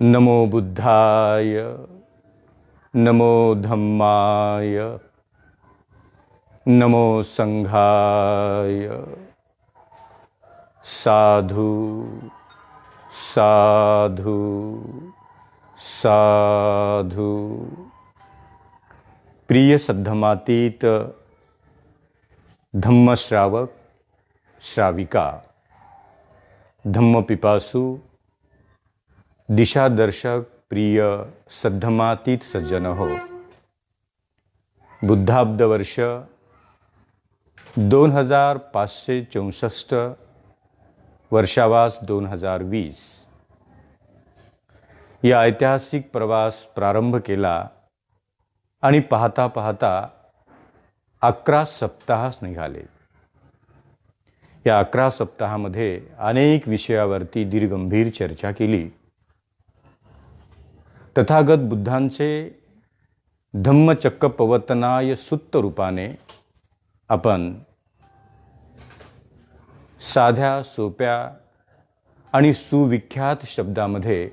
नमो बुद्धाय, नमो धम्माय, नमो संघाय। साधु साधु साधु। प्रिय सद्धमातीत धम्मश्रावक श्राविका, धम्मपिपासु, दिशादर्शक, प्रिय सद्धमातीत सज्जन हो। बुद्धाब्द वर्ष 2564, वर्षावास 2020 या ऐतिहासिक प्रवास प्रारंभ केला आणि पाहता पाहता 11 सप्ताहच निघाले। या 11 सप्ताहामध्ये अनेक विषयावरती दीर्घगंभीर चर्चा केली। तथागत बुद्धांचे धम्मचक्कपवतनाय सुत्त रूपाने आपण साध्या सोप्या आणि सुविख्यात शब्दामध्ये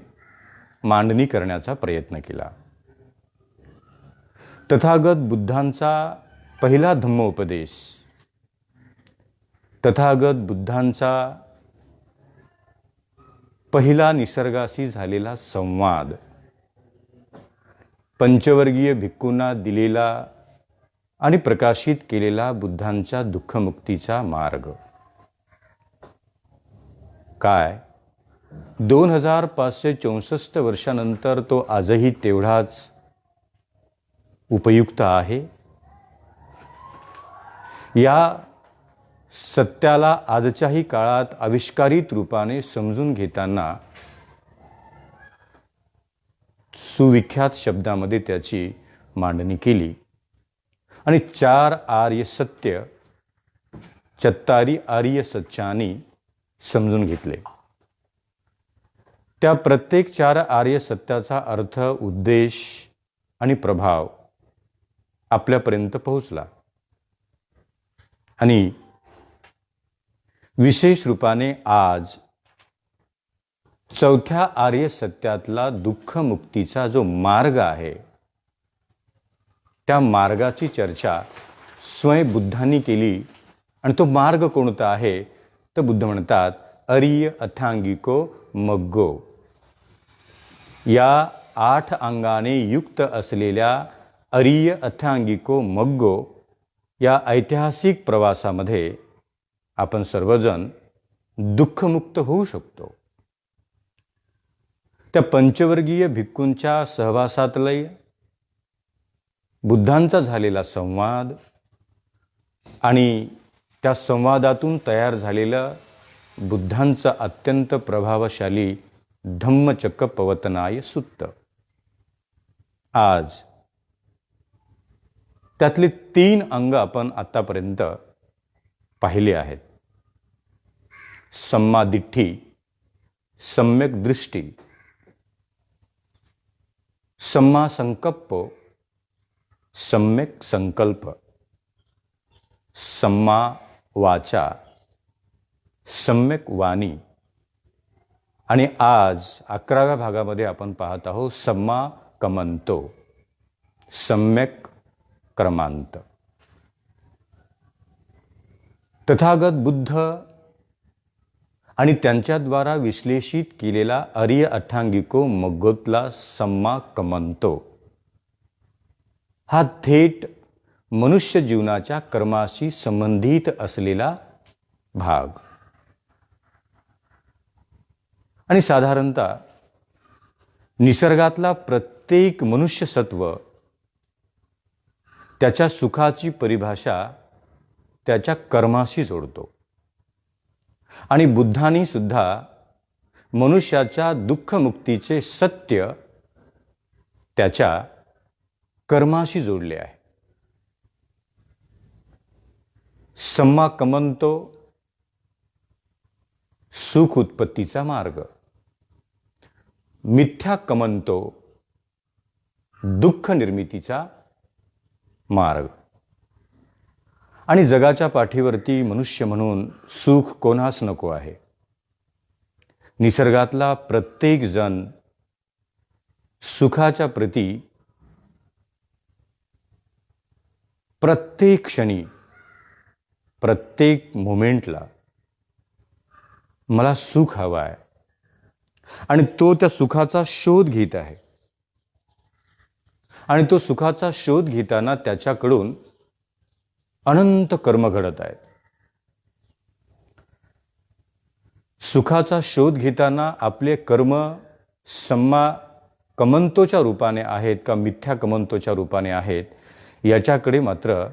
मांडणी करण्याचा प्रयत्न केला। तथागत बुद्धांचा पहिला धम्मोपदेश, तथागत बुद्धांचा पहिला निसर्गाशी झालेला संवाद, पंचवर्गीय भिक्खूंना दिलेला आणि प्रकाशित केलेला बुद्धांच्या दुःखमुक्तीचा मार्ग काय 2564 वर्षानंतर तो आजही तेवढाच उपयुक्त आहे। या सत्याला आजच्याही काळात आविष्कारित रूपाने समजून घेताना सुविख्यात शब्दामध्ये त्याची मांडणी केली आणि 4 आर्य सत्य, चत्तारी आर्य सत्यानी समजून घेतले। त्या प्रत्येक 4 आर्य सत्याचा अर्थ, उद्देश आणि प्रभाव आपल्यापर्यंत पोहोचला आणि विशेष रूपाने आज 4थ्या आर्य सत्यातला दुःखमुक्तीचा जो मार्ग आहे, त्या मार्गाची चर्चा स्वयं बुद्धांनी केली। आणि तो मार्ग कोणता आहे तर बुद्ध म्हणतात अरिय अथांगिको मग्गो। या 8 अंगाने युक्त असलेल्या अरिय अथांगिको मग्गो या ऐतिहासिक प्रवासामध्ये आपण सर्वजण दुःखमुक्त होऊ शकतो। त्या पंचवर्गीय भिक्खूंच्या सहवासातले बुद्धांचा झालेला संवाद आणि त्या संवादातून तयार झालेलं बुद्धांचं अत्यंत प्रभावशाली धम्मचक्कपवतनाय सुत्त, आज त्यातले 3 अंग आपण आतापर्यंत पाहिले आहेत। सम्मा दिठ्ठी, सम्यक दृष्टी, सम्मा संकप्प, सम्यक संकल्प, सम्मा वाचा, सम्यक वाणी आणि आज 11व्या भागामध्ये आपण पाहत आहोत सम्मा कमंतो, सम्यक कर्मांत। तथागत बुद्ध आणि त्यांच्याद्वारा विश्लेषित केलेला आर्य अथांगिको मग्गोतला सम्मा कमंतो हा थेट मनुष्य जीवनाच्या कर्माशी संबंधित असलेला भाग आणि साधारणतः निसर्गातला प्रत्येक मनुष्य सत्व त्याच्या सुखाची परिभाषा त्याच्या कर्माशी जोडतो आणि बुद्धांनी सुद्धा मनुष्याच्या दुःखमुक्तीचे सत्य त्याच्या कर्माशी जोडले आहे। सम्मा कमंतो सुख उत्पत्तीचा मार्ग, मिथ्या कमंतो दुःख निर्मितीचा मार्ग आणि जगाच्या पाठीवरती मनुष्य म्हणून सुख कोणास नको आहे। निसर्गातला प्रत्येक जण सुखाच्या प्रती प्रत्येक क्षणी, प्रत्येक मोमेंटला मला सुख हवं आहे आणि तो त्या सुखाचा शोध घेत आहे. आणि तो सुखाचा शोध घेताना त्याच्याकडून अनंत कर्म घडत आहेत. सुखाचा शोध घेताना आपले कर्म सम्मा कमंतोच्या रूपाने आहेत का मिथ्या कमंतोच्या रूपाने आहेत, याच्याकडे मात्र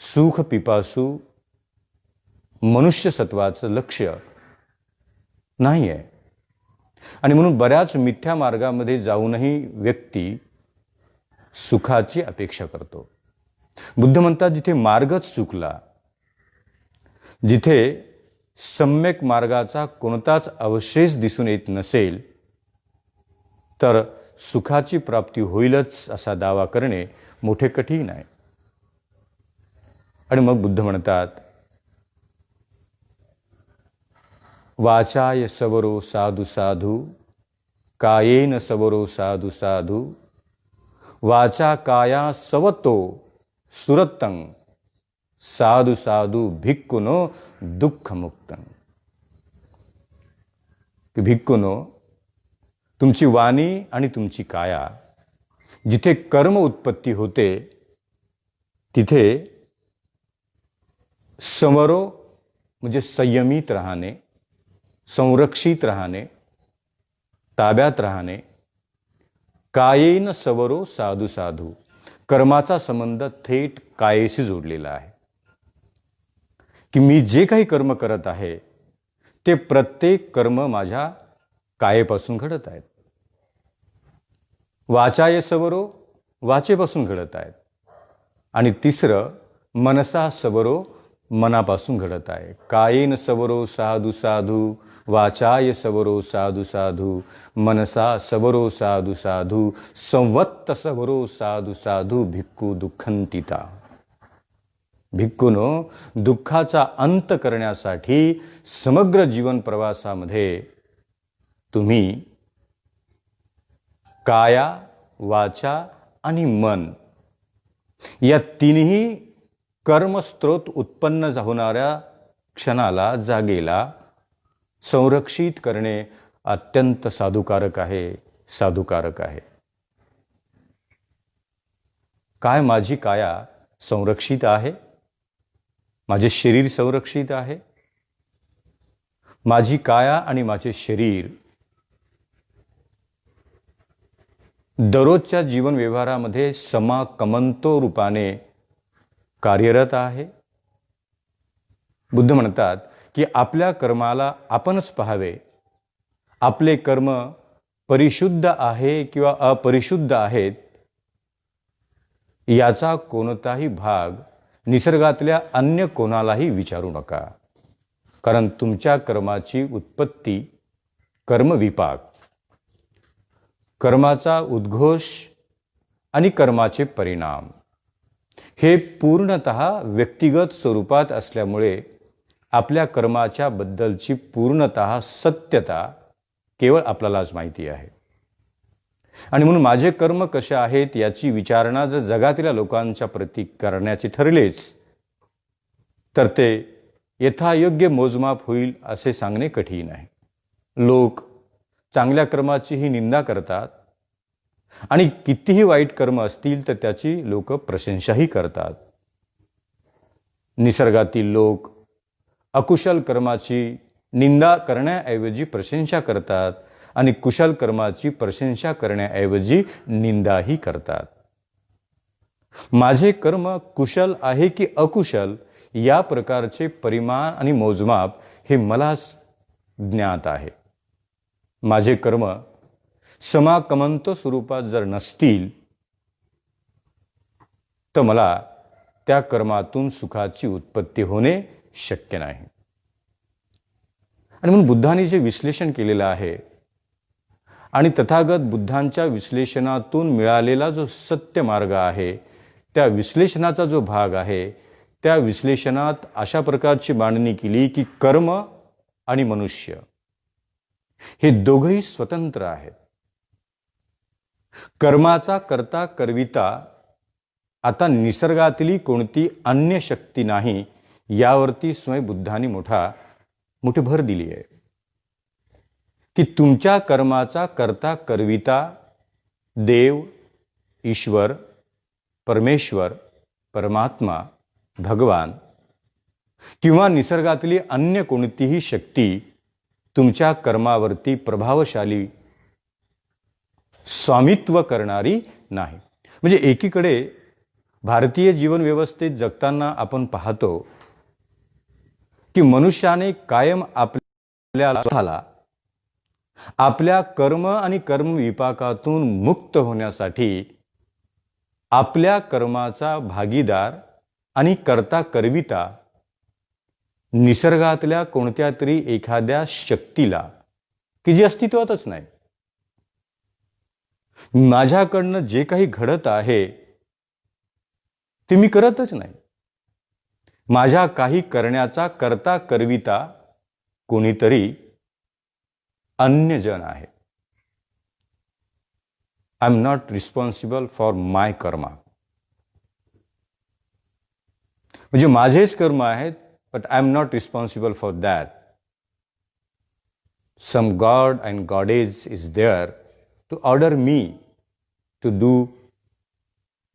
सुख पिपासू मनुष्यसत्वाचं लक्ष नाही आहे. आणि म्हणून बऱ्याच मिथ्या मार्गामध्ये जाऊनही व्यक्ती सुखाची अपेक्षा करतो. बुद्ध म्हणतात, जिथे मार्गच चुकला, जिथे सम्यक मार्गाचा कोणताच अवशेष दिसून येत नसेल, तर सुखाची प्राप्ती होईलच असा दावा करणे मोठे कठीण आहे. आणि मग बुद्ध म्हणतात, वाचाय सवरो साधु साधु, कायेन सवरो साधु साधु, वाचा काया सवतो सुरतं, साधु साधु भिक्कुनो दुःखमुक्तं. भिक्कुनो, तुमची वाणी आणि तुमची काया जिथे कर्म उत्पत्ती होते तिथे समरो म्हणजे संयमित राहणे, संरक्षित राहणे, ताब्यात राहणे. कायेन सवरो साधु साधु, कर्माचा संबंध थेट कायेशी जोडलेला आहे. की मी जे काही कर्म करत आहे ते प्रत्येक कर्म माझ्या कायेपासून घडत आहेत. वाचाय सवरो, वाचेपासून घडत आहेत. आणि तिसरं मनसा सवरो, मनापासून घडत आहे. कायेन सवरो साधु साधु, वाचाय सवरो साधु साधु, मनसा सवरो साधु साधु, संवत्त सवरो साधु साधु, भिक्खू दुःखंतिता. भिक्खूनो, दुःखाचा अंत करण्यासाठी समग्र जीवन प्रवासामध्ये तुम्ही काया, वाचा आणि मन या तिन्ही कर्मस्त्रोत उत्पन्न होणाऱ्या क्षणाला, जागेला संरक्षित करणे अत्यंत साधुकारक आहे, साधुकारक आहे. काय माझी काया संरक्षित आहे? माझे शरीर संरक्षित आहे? माझी काया आणि माझे शरीर दररोजच्या जीवन व्यवहारामध्ये समाकमंतो रूपाने कार्यरत आहे? बुद्ध म्हणतात की आपल्या कर्माला आपणच पाहावे. आपले कर्म परिशुद्ध आहे किंवा अपरिशुद्ध आहेत याचा कोणताही भाग निसर्गातल्या अन्य कोणालाही विचारू नका. कारण तुमच्या कर्माची उत्पत्ती, कर्मविपाक, कर्माचा उद्घोष आणि कर्माचे परिणाम हे पूर्णतः व्यक्तिगत स्वरूपात असल्यामुळे आपल्या कर्माच्या बद्दलची पूर्णतः सत्यता केवळ आपल्यालाच माहिती आहे. आणि म्हणून माझे कर्म कसे आहेत याची विचारणा जर जगातील लोकांच्या प्रती करण्याचे ठरलेच तर ते यथायोग्य मोजमाप होईल असे सांगणे कठीण आहे. लोक चांगल्या कर्माचीही निंदा करतात आणि कितीही वाईट कर्म असतील तर त्याची लोक प्रशंसाही करतात. निसर्गातील लोक अकुशल कर्माची निंदा करण्याऐवजी प्रशंसा करतात आणि कुशल कर्माची प्रशंसा करण्याऐवजी निंदाही करतात. माझे कर्म कुशल आहे की अकुशल या प्रकारचे परिमाण आणि मोजमाप हे मलाच ज्ञात आहे. माझे कर्म समाकमंत स्वरूपात जर नसतील तर मला त्या कर्मातून सुखाची उत्पत्ती होणे शक्य नाही. आणि म्हणून बुद्धांनी जे विश्लेषण केलेलं आहे आणि तथागत बुद्धांच्या विश्लेषणातून मिळालेला जो सत्य मार्ग आहे, त्या विश्लेषणाचा जो भाग आहे, त्या विश्लेषणात अशा प्रकारची मांडणी केली की कर्म आणि मनुष्य हे दोघंही स्वतंत्र आहेत. कर्माचा करता करविता आता निसर्गातली कोणती अन्य शक्ती नाही, यावरती स्वयं बुद्धांनी मोठी भर दिली आहे की तुमच्या कर्माचा करता करविता देव, ईश्वर, परमेश्वर, परमात्मा, भगवान किंवा निसर्गातली अन्य कोणतीही शक्ती तुमच्या कर्मावरती प्रभावशाली स्वामित्व करणारी नाही. म्हणजे एकीकडे भारतीय जीवन व्यवस्थेत जगताना आपण पाहतो की मनुष्याने कायम आपल्याला आपल्या कर्म आणि कर्म विपाकातून मुक्त होण्यासाठी आपल्या कर्माचा भागीदार आणि करता करविता निसर्गातल्या कोणत्या तरी एखाद्या शक्तीला, की जी अस्तित्वातच नाही, माझ्याकडनं जे काही घडत आहे ते मी करतच नाही, माझ्या काही करण्याचा करता करविता कोणीतरी अन्य जन आहे. I am not responsible for my karma. म्हणजे माझेच कर्म आहेत, but I am not responsible for that. Some god and goddess is there to order me to do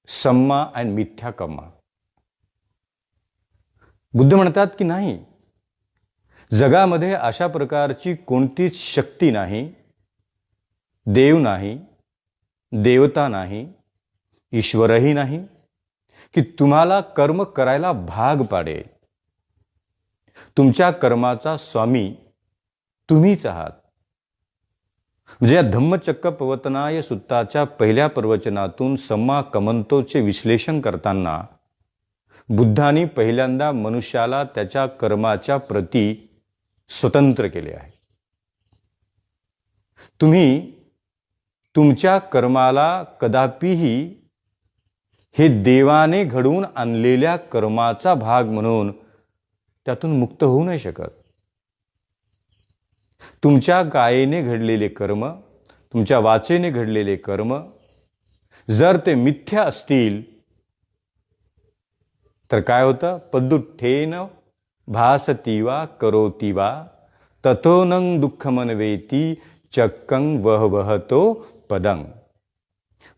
samma and mithya karma. Buddha म्हणतात की नाही, जगामध्ये अशा प्रकारची कोणतीच शक्ती नाही, देव नाही, देवता नाही, ईश्वरही नाही की तुम्हाला कर्म करायला भाग पाडेल. तुमच्या कर्माचा स्वामी तुम्हीच आहात. म्हणजे या धम्मचक्कपवतनाय सुत्ताच्या पहिल्या प्रवचनातून सम्मा कमंतोचे विश्लेषण करताना बुद्धांनी पहिल्यांदा मनुष्याला त्याच्या कर्माच्या प्रती स्वतंत्र केले आहे. तुम्ही तुमच्या कर्माला कदापिही हे देवाने घडवून आणलेल्या कर्माचा भाग म्हणून त्यातून मुक्त होऊ नाही शकत. तुमच्या कायेने घडलेले कर्म, तुमच्या वाचेने घडलेले कर्म जर ते मिथ्या असतील तर काय होतं? पदुठ्ठेन भासतीवा करोतीवा तथोनं दुःखमनवेती चक्कं वहवहतो पदं.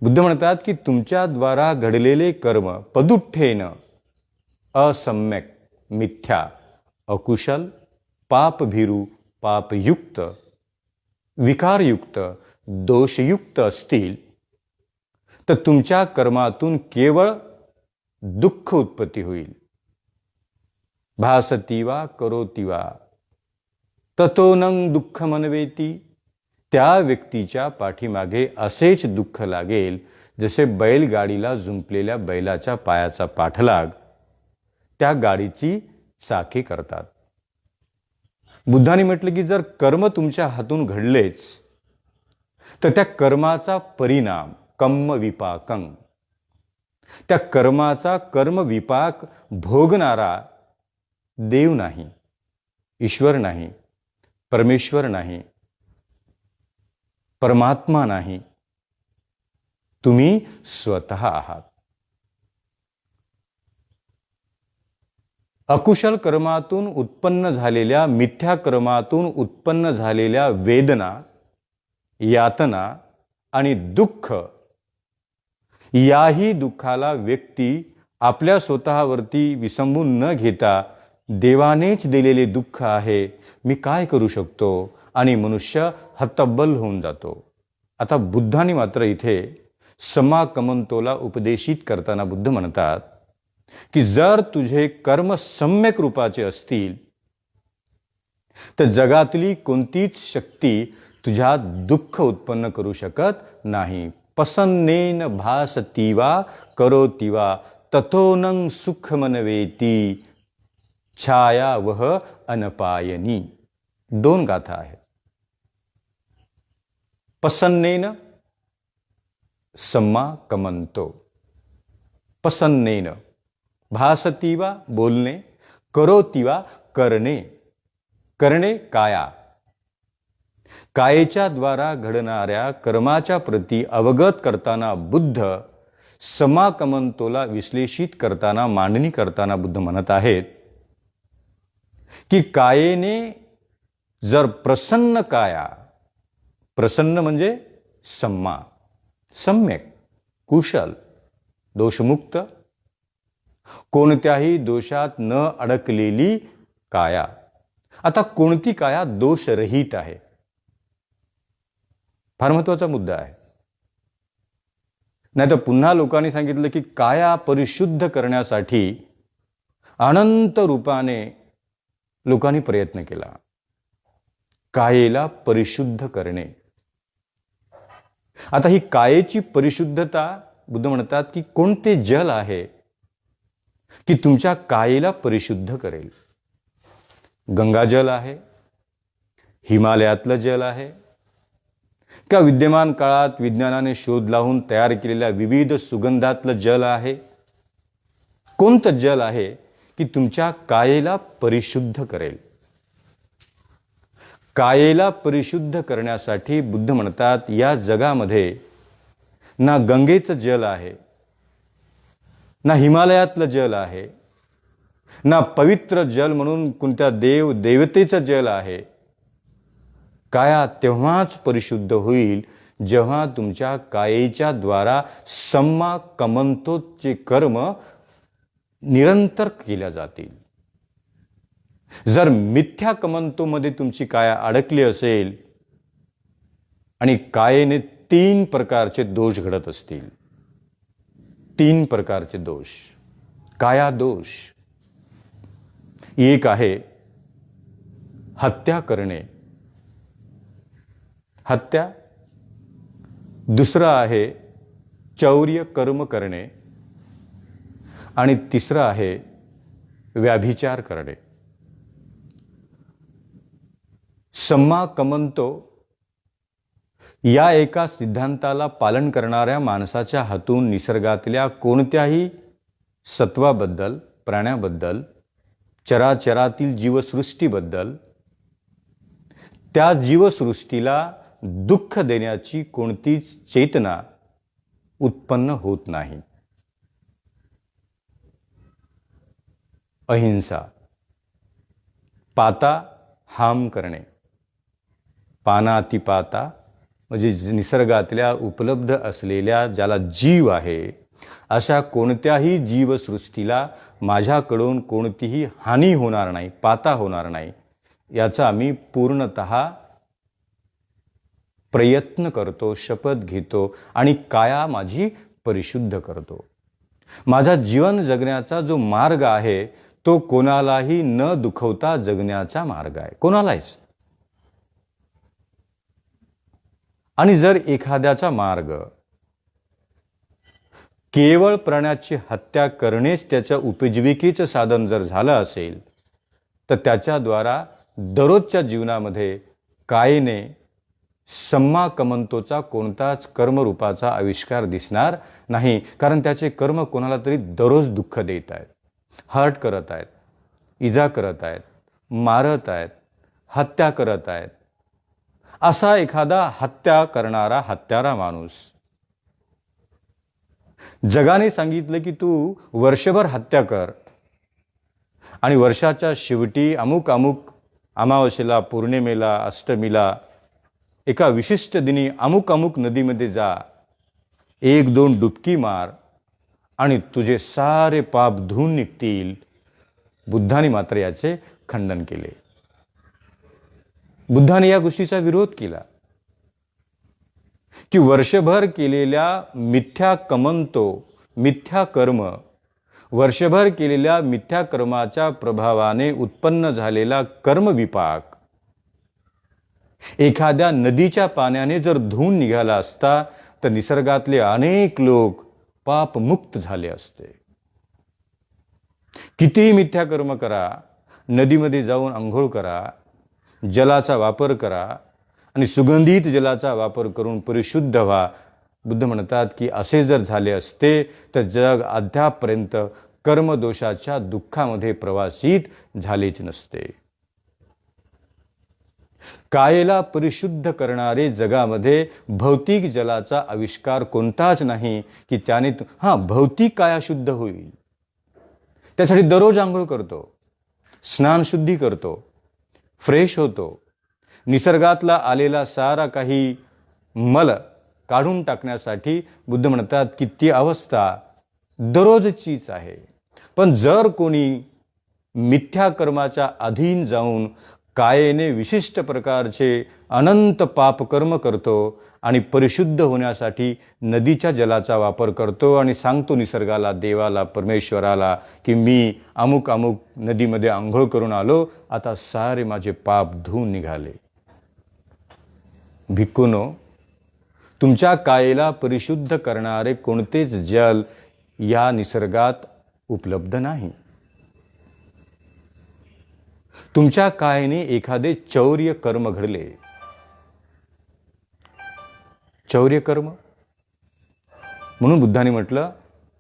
बुद्ध म्हणतात की तुमच्याद्वारा घडलेले कर्म पदुठ्ठेन असम्यक, मिथ्या, अकुशल, पापभीरू, पापयुक्त, विकारयुक्त, दोषयुक्त असतील तर तुमच्या कर्मातून केवळ दुःख उत्पत्ती होईल. भासतीवा करोतीवा ततोनं दुःखमनवेती. त्या व्यक्तीच्या पाठीमागे असेच दुःख लागेल जसे बैलगाडीला जुंपलेल्या बैलाच्या पायाचा पाठलाग त्या गाडीची चाके करतात. बुद्धांनी म्हटलं की जर कर्म तुमच्या हातून घडलेच तर त्या कर्माचा परिणाम कर्म विपाकं, त्या कर्माचा कर्म विपाक भोगणारा देव नाही, ईश्वर नाही, परमेश्वर नाही, परमात्मा नाही, तुम्ही स्वतः आहात. अकुशल कर्मातून उत्पन्न झालेल्या, मिथ्या कर्मातून उत्पन्न झालेल्या वेदना, यातना आणि दुःख, याही दुःखाला व्यक्ती आपल्या स्वतःवरती विसंबून न घेता देवानेच दिलेले दुःख आहे, मी काय करू शकतो, आणि मनुष्य हतबल होऊन जातो. आता बुद्धांनी मात्र इथे सम्मा कमंतोला उपदेशित करताना बुद्ध म्हणतात की जर तुझे कर्म सम्यक रूपाचे असतील तर जगातली कोणतीच शक्ती तुझ्यात दुःख उत्पन्न करू शकत नाही. पसन्नेन भासतीवा करोतीवा तथोनं सुखमनवेती छाया वह अनपायनी. दोन गाथा आहेत. पसन्नेन सम्मा कमंतो. पसन्नेन भासतीवा बोलणे, करोतीवा करणे, करणे काया. कायेच्या द्वारा घडणाऱ्या कर्माच्या प्रती अवगत करताना बुद्ध समाकमंतोला विश्लेषित करताना, मांडणी करताना बुद्ध म्हणत आहेत की कायेने जर प्रसन्न काया, प्रसन्न म्हणजे सम्मा, सम्यक, कुशल, दोषमुक्त, कोणत्याही दोषात न अडकलेली काया. आता कोणती काया दोषरहित आहे, फार महत्वाचा मुद्दा आहे. नाही तर पुन्हा लोकांनी सांगितलं की काया परिशुद्ध करण्यासाठी अनंत रूपाने लोकांनी प्रयत्न केला. कायेला परिशुद्ध करणे. आता ही कायेची परिशुद्धता, बुद्ध म्हणतात की कोणते जल आहे की तुमच्या कायेला परिशुद्ध करेल. गंगाजल आहे, हिमालयातलं जल आहे, का विद्यमान काळात विज्ञानाने शोध लावून तयार केलेल्या विविध सुगंधातलं जल आहे? कोणतं जल आहे की तुमच्या कायेला परिशुद्ध करेल? कायेला परिशुद्ध करण्यासाठी बुद्ध म्हणतात या जगामध्ये ना गंगेचं जल आहे, ना हिमालयातलं जल आहे, ना पवित्र जल म्हणून कोणत्या देव देवतेचं जल आहे. काया तेव्हाच परिशुद्ध होईल जेव्हा तुमच्या कायेच्या द्वारा सम्मा कमंतोचे कर्म निरंतर केल्या जातील. जर मिथ्या कमंतोमध्ये तुमची काया अडकली असेल आणि कायेने 3 प्रकारचे दोष घडत असतील, 3 प्रकारचे दोष, काया दोष. एक आहे हत्या करणे, हत्या. दुसरा आहे चौर्य कर्म करणे आणि तिसरा आहे व्याभिचार करणे. सम्मा कमंतो या एका सिद्धांताला पालन करणाऱ्या माणसाच्या हातून निसर्गातल्या कोणत्याही सत्वाबद्दल, प्राण्याबद्दल, चराचरातील जीवसृष्टीबद्दल, त्या जीवसृष्टीला दुःख देण्याची कोणतीच चेतना उत्पन्न होत नाही. अहिंसा. पाता हाम करणे, पानातिपाता म्हणजे निसर्गातल्या उपलब्ध असलेल्या ज्याला जीव आहे अशा कोणत्याही जीवसृष्टीला माझ्याकडून कोणतीही हानी होणार नाही, पाता होणार नाही, याचा आम्ही पूर्णतः प्रयत्न करतो, शपथ घेतो आणि काया माझी परिशुद्ध करतो. माझा जीवन जगण्याचा जो मार्ग आहे तो कोणालाही न दुखवता जगण्याचा मार्ग आहे, कोणालाच. आणि जर एखाद्याचा मार्ग केवळ प्राण्याची हत्या करणेच त्याच्या उपजीविकेचं साधन जर झालं असेल तर त्याच्याद्वारा दररोजच्या जीवनामध्ये कायेने सम्मा कमंतोचा कोणताच कर्मरूपाचा आविष्कार दिसणार नाही. कारण त्याचे कर्म कोणाला तरी दररोज दुःख देत आहेत, हर्ट करत आहेत, इजा करत आहेत, मारत आहेत, हत्या करत आहेत. असा एखादा हत्या करणारा हत्यारा माणूस, जगाने सांगितलं की तू वर्षभर हत्या कर आणि वर्षाच्या शेवटी अमुक अमुक अमावस्येला, पौर्णिमेला, अष्टमीला एका विशिष्ट दिनी अमुक अमुक नदीमध्ये जा, 1-2 डुबकी मार आणि तुझे सारे पाप धुवून निघतील. बुद्धाने मात्र याचे खंडन केले. बुद्धाने या गोष्टीचा विरोध केला की वर्षभर केलेल्या मिथ्या कमंतो, मिथ्या कर्म, वर्षभर केलेल्या मिथ्या कर्माच्या प्रभावाने उत्पन्न झालेला कर्मविपाक एखाद्या नदीच्या पाण्याने जर धुवून निघाला असता तर निसर्गातले अनेक लोक पापमुक्त झाले असते. कितीही मिथ्या कर्म करा, नदीमध्ये जाऊन अंघोळ करा, जलाचा वापर करा आणि सुगंधित जलाचा वापर करून परिशुद्ध व्हा. बुद्ध म्हणतात की असे जर झाले असते तर जग अद्यापर्यंत कर्मदोषाच्या दुःखामध्ये प्रवासित झालेच नसते. कायेला परिशुद्ध करणारे जगामध्ये भौतिक जलाचा आविष्कार कोणताच नाही की त्याने भौतिक काया शुद्ध होईल. त्यासाठी दररोज आंघोळ करतो, स्नानशुद्धी करतो, फ्रेश होतो. निसर्गातला आलेला सारा काही मल काढून टाकण्यासाठी बुद्ध म्हणतात की ती अवस्था दररोजचीच आहे. पण जर कोणी मिथ्या कर्माच्या अधीन जाऊन कायेने विशिष्ट प्रकारचे अनंत पापकर्म करतो आणि परिशुद्ध होण्यासाठी नदीच्या जलाचा वापर करतो आणि सांगतो निसर्गाला, देवाला, परमेश्वराला की मी अमुक अमुक नदीमध्ये आंघोळ करून आलो, आता सारे माझे पाप धुवून निघाले. भिक्खूंनो, तुमच्या कायेला परिशुद्ध करणारे कोणतेच जल या निसर्गात उपलब्ध नाही. तुमच्या कायेने एखादे चौर्य कर्म घडले. चौर्य कर्म म्हणून बुद्धाने म्हटलं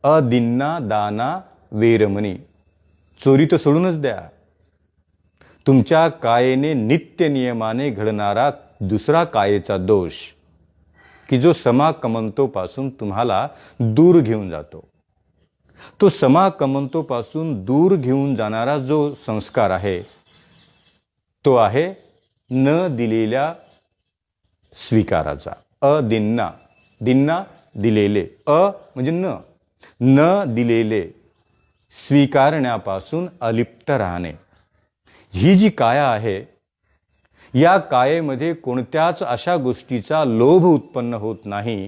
अदिन्ना दाना वेरमणी, चोरी तर सोडूनच द्या. तुमच्या कायेने नित्य नियमाने घडणारा दुसरा कायेचा दोष की जो समाकमंतोपासून तुम्हाला दूर घेऊन जातो, तो समाकमंतोपासून दूर घेऊन जाणारा जो संस्कार आहे तो आहे न दिलेल्या स्वीकाराचा. अदिन्ना, दिन्ना दिलेले, म्हणजे न दिलेले, स्वीकारण्यापासून अलिप्त राहणे. ही जी काया आहे या कायेमध्ये कोणत्याच अशा गोष्टीचा लोभ उत्पन्न होत नाही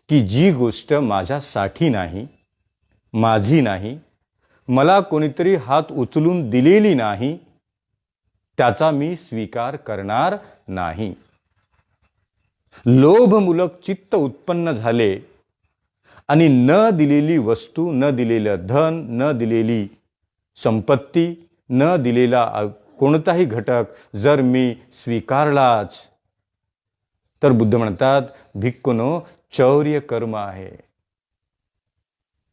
की जी गोष्ट माझ्यासाठी नाही, माझी नाही, मला कोणीतरी हात उचलून दिलेली नाही, त्याचा मी स्वीकार करणार नाही. लोभमूलक चित्त उत्पन्न झाले आणि न दिलेली वस्तू, न दिलेलं धन, न दिलेली संपत्ती, न दिलेला कोणताही घटक जर मी स्वीकारलाच तर बुद्ध म्हणतात भिक्खूंनो, चौर्य कर्म आहे.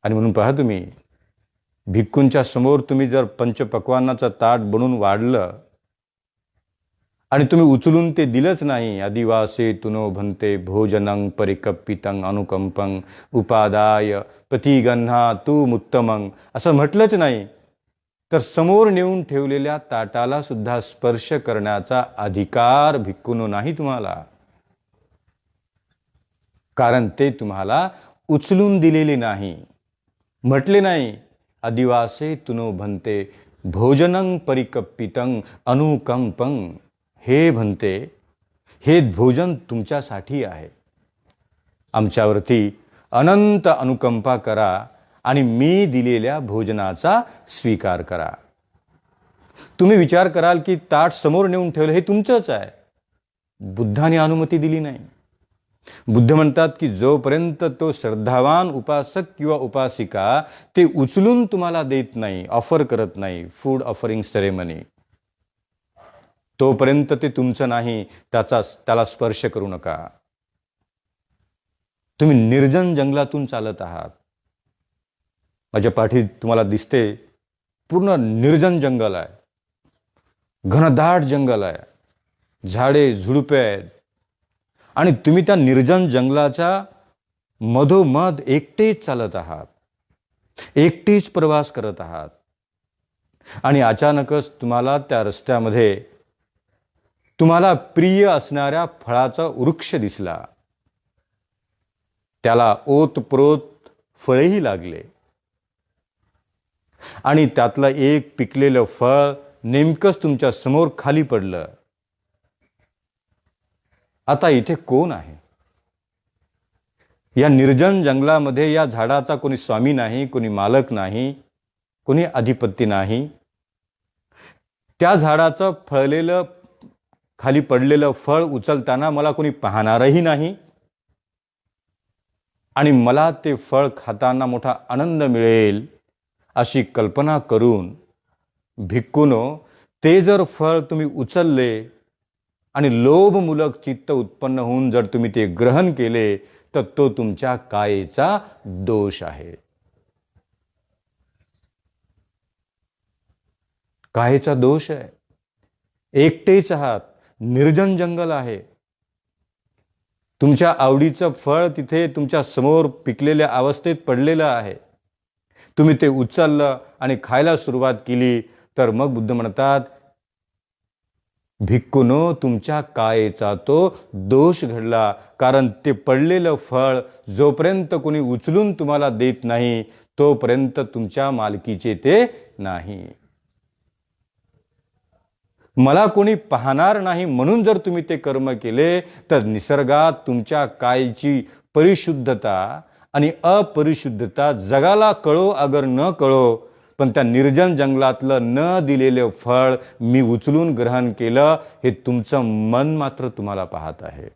आणि म्हणून पहा, तुम्ही भिक्खूंच्या समोर तुम्ही जर पंचपक्वान्नाचं ताट बनवून वाढलं आणि तुम्ही उचलून ते दिलंच नाही, आदिवासे तुनो भन्ते भोजनं परिकप्पितं अनुकंपं उपादाय पतिगन्हा तू मुत्तमं, असं म्हटलंच नाही, तर समोर नेऊन ठेवलेल्या ताटाला सुद्धा स्पर्श करण्याचा अधिकार भिक्खूंनो नाही तुम्हाला. कारण ते तुम्हाला उचलून दिलेले नाही. म्हटले नाही आदिवासे तुनो भन्ते भोजनं परिकप्पितं अनुकंपं, हे भन्ते, हे भोजन तुमच्यासाठी आहे, आमच्यावरती अनंत अनुकंपा करा आणि मी दिलेल्या भोजनाचा स्वीकार करा. तुम्ही विचार कराल की ताट समोर नेऊन ठेवलं हे तुमचंच आहे. बुद्धाने अनुमती दिली नाही. बुद्ध म्हणतात की जोपर्यंत तो श्रद्धावान उपासक किंवा उपासिका ते उचलून तुम्हाला देत नाही, ऑफर करत नाही, फूड ऑफरिंग सेरेमनी, तोपर्यंत ते तुमचं नाही, त्याला स्पर्श करू नका. तुम्ही निर्जन जंगलातून चालत आहात, माझ्या पाठी तुम्हाला दिसते पूर्ण निर्जन जंगल आहे, घनदाट जंगल आहे, झाडे झुडपे आहेत, आणि तुम्ही त्या निर्जन जंगलाच्या मधोमध एकटेच चालत आहात, एकटेच प्रवास करत आहात. आणि अचानकच तुम्हाला त्या रस्त्यामध्ये तुम्हाला प्रिय असणाऱ्या फळाचा वृक्ष दिसला, त्याला ओतप्रोत फळेही लागले आणि त्यातलं एक पिकलेलं फळ नेमकंच तुमच्या समोर खाली पडलं. आता इथे कोण आहे? या निर्जन जंगलामध्ये या झाडाचा कोणी स्वामी नाही, कोणी मालक नाही, कोणी अधिपती नाही. त्या झाडाचं फळलेलं खाली पडलेलं फळ उचलताना मला कोणी पाहणारही नाही आणि मला ते फळ खाताना मोठा आनंद मिळेल अशी कल्पना करून भिक्खूंनो, ते जर फळ तुम्ही उचलले आणि लोभमूलक चित्त उत्पन्न होऊन जर तुम्ही ते ग्रहण केले तर तो तुमच्या कायेचा दोष आहे. कायेचा दोष आहे. एकटेच आहात, निर्जन जंगल आहे. तुमच्या आवडीचं फळ तिथे तुमच्या समोर पिकलेल्या अवस्थेत पडलेलं आहे. तुम्ही ते उचललं आणि खायला सुरुवात केली तर मग बुद्ध म्हणतात, भिक्खूनो, तुमच्या कायेचा तो दोष घडला. कारण ते पडलेलं फळ जोपर्यंत कोणी उचलून तुम्हाला देत नाही तोपर्यंत तुमच्या मालकीचे ते नाही. मला कोणी पाहणार नाही म्हणून जर तुम्ही ते कर्म केले तर निसर्गात तुमच्या कायची परिशुद्धता आणि अपरिशुद्धता जगाला कळो अगर न कळो, पण त्या निर्जन जंगलातलं न दिलेलं फळ मी उचलून ग्रहण केलं हे तुमचं मन मात्र तुम्हाला पाहत आहे.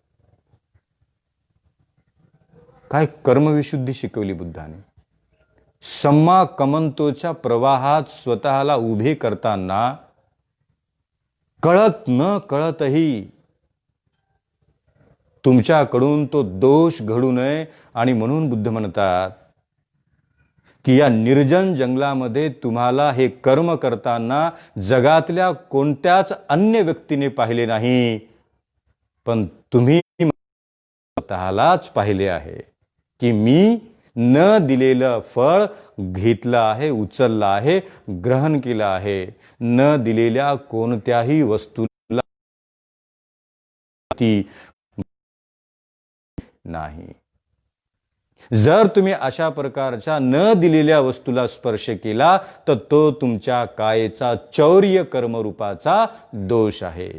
काय कर्मविशुद्धी शिकवली बुद्धाने. सम्मा कमंतोच्या प्रवाहात स्वतःला उभे करताना कळत न कळतही तुमच्याकडून तो दोष घडू नये. आणि म्हणून बुद्ध म्हणतात की या निर्जन जंगलामध्ये तुम्हाला हे कर्म करताना जगातल्या कोणत्याच अन्य व्यक्तीने पाहिले नाही, पण तुम्ही स्वतःलाच पाहिले आहे की मी न दिलेलं फळ घेतलं आहे, उचललं आहे, ग्रहण केलं आहे. न दिलेल्या कोणत्याही वस्तूला ती नाही. जर तुम्ही अशा प्रकारच्या न दिलेल्या वस्तूला स्पर्श केला तर तो तुमच्या कायेचा चौर्य कर्मरूपाचा दोष आहे.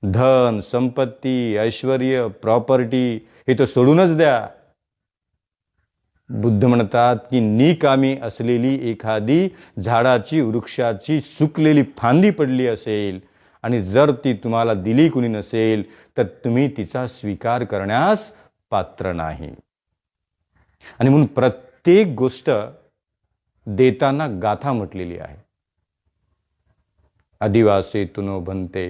धन, संपत्ती, ऐश्वर्य, प्रॉपर्टी हे तर सोडूनच द्या. बुद्ध म्हणतात की निकामी असलेली एखादी झाडाची, वृक्षाची सुकलेली फांदी पडली असेल आणि जर ती तुम्हाला दिली कुणी नसेल तर तुम्ही तिचा स्वीकार करण्यास पात्र नाही. आणि म्हणून प्रत्येक गोष्ट देताना गाथा म्हटलेली आहे. आदिवासी तुनो बनते,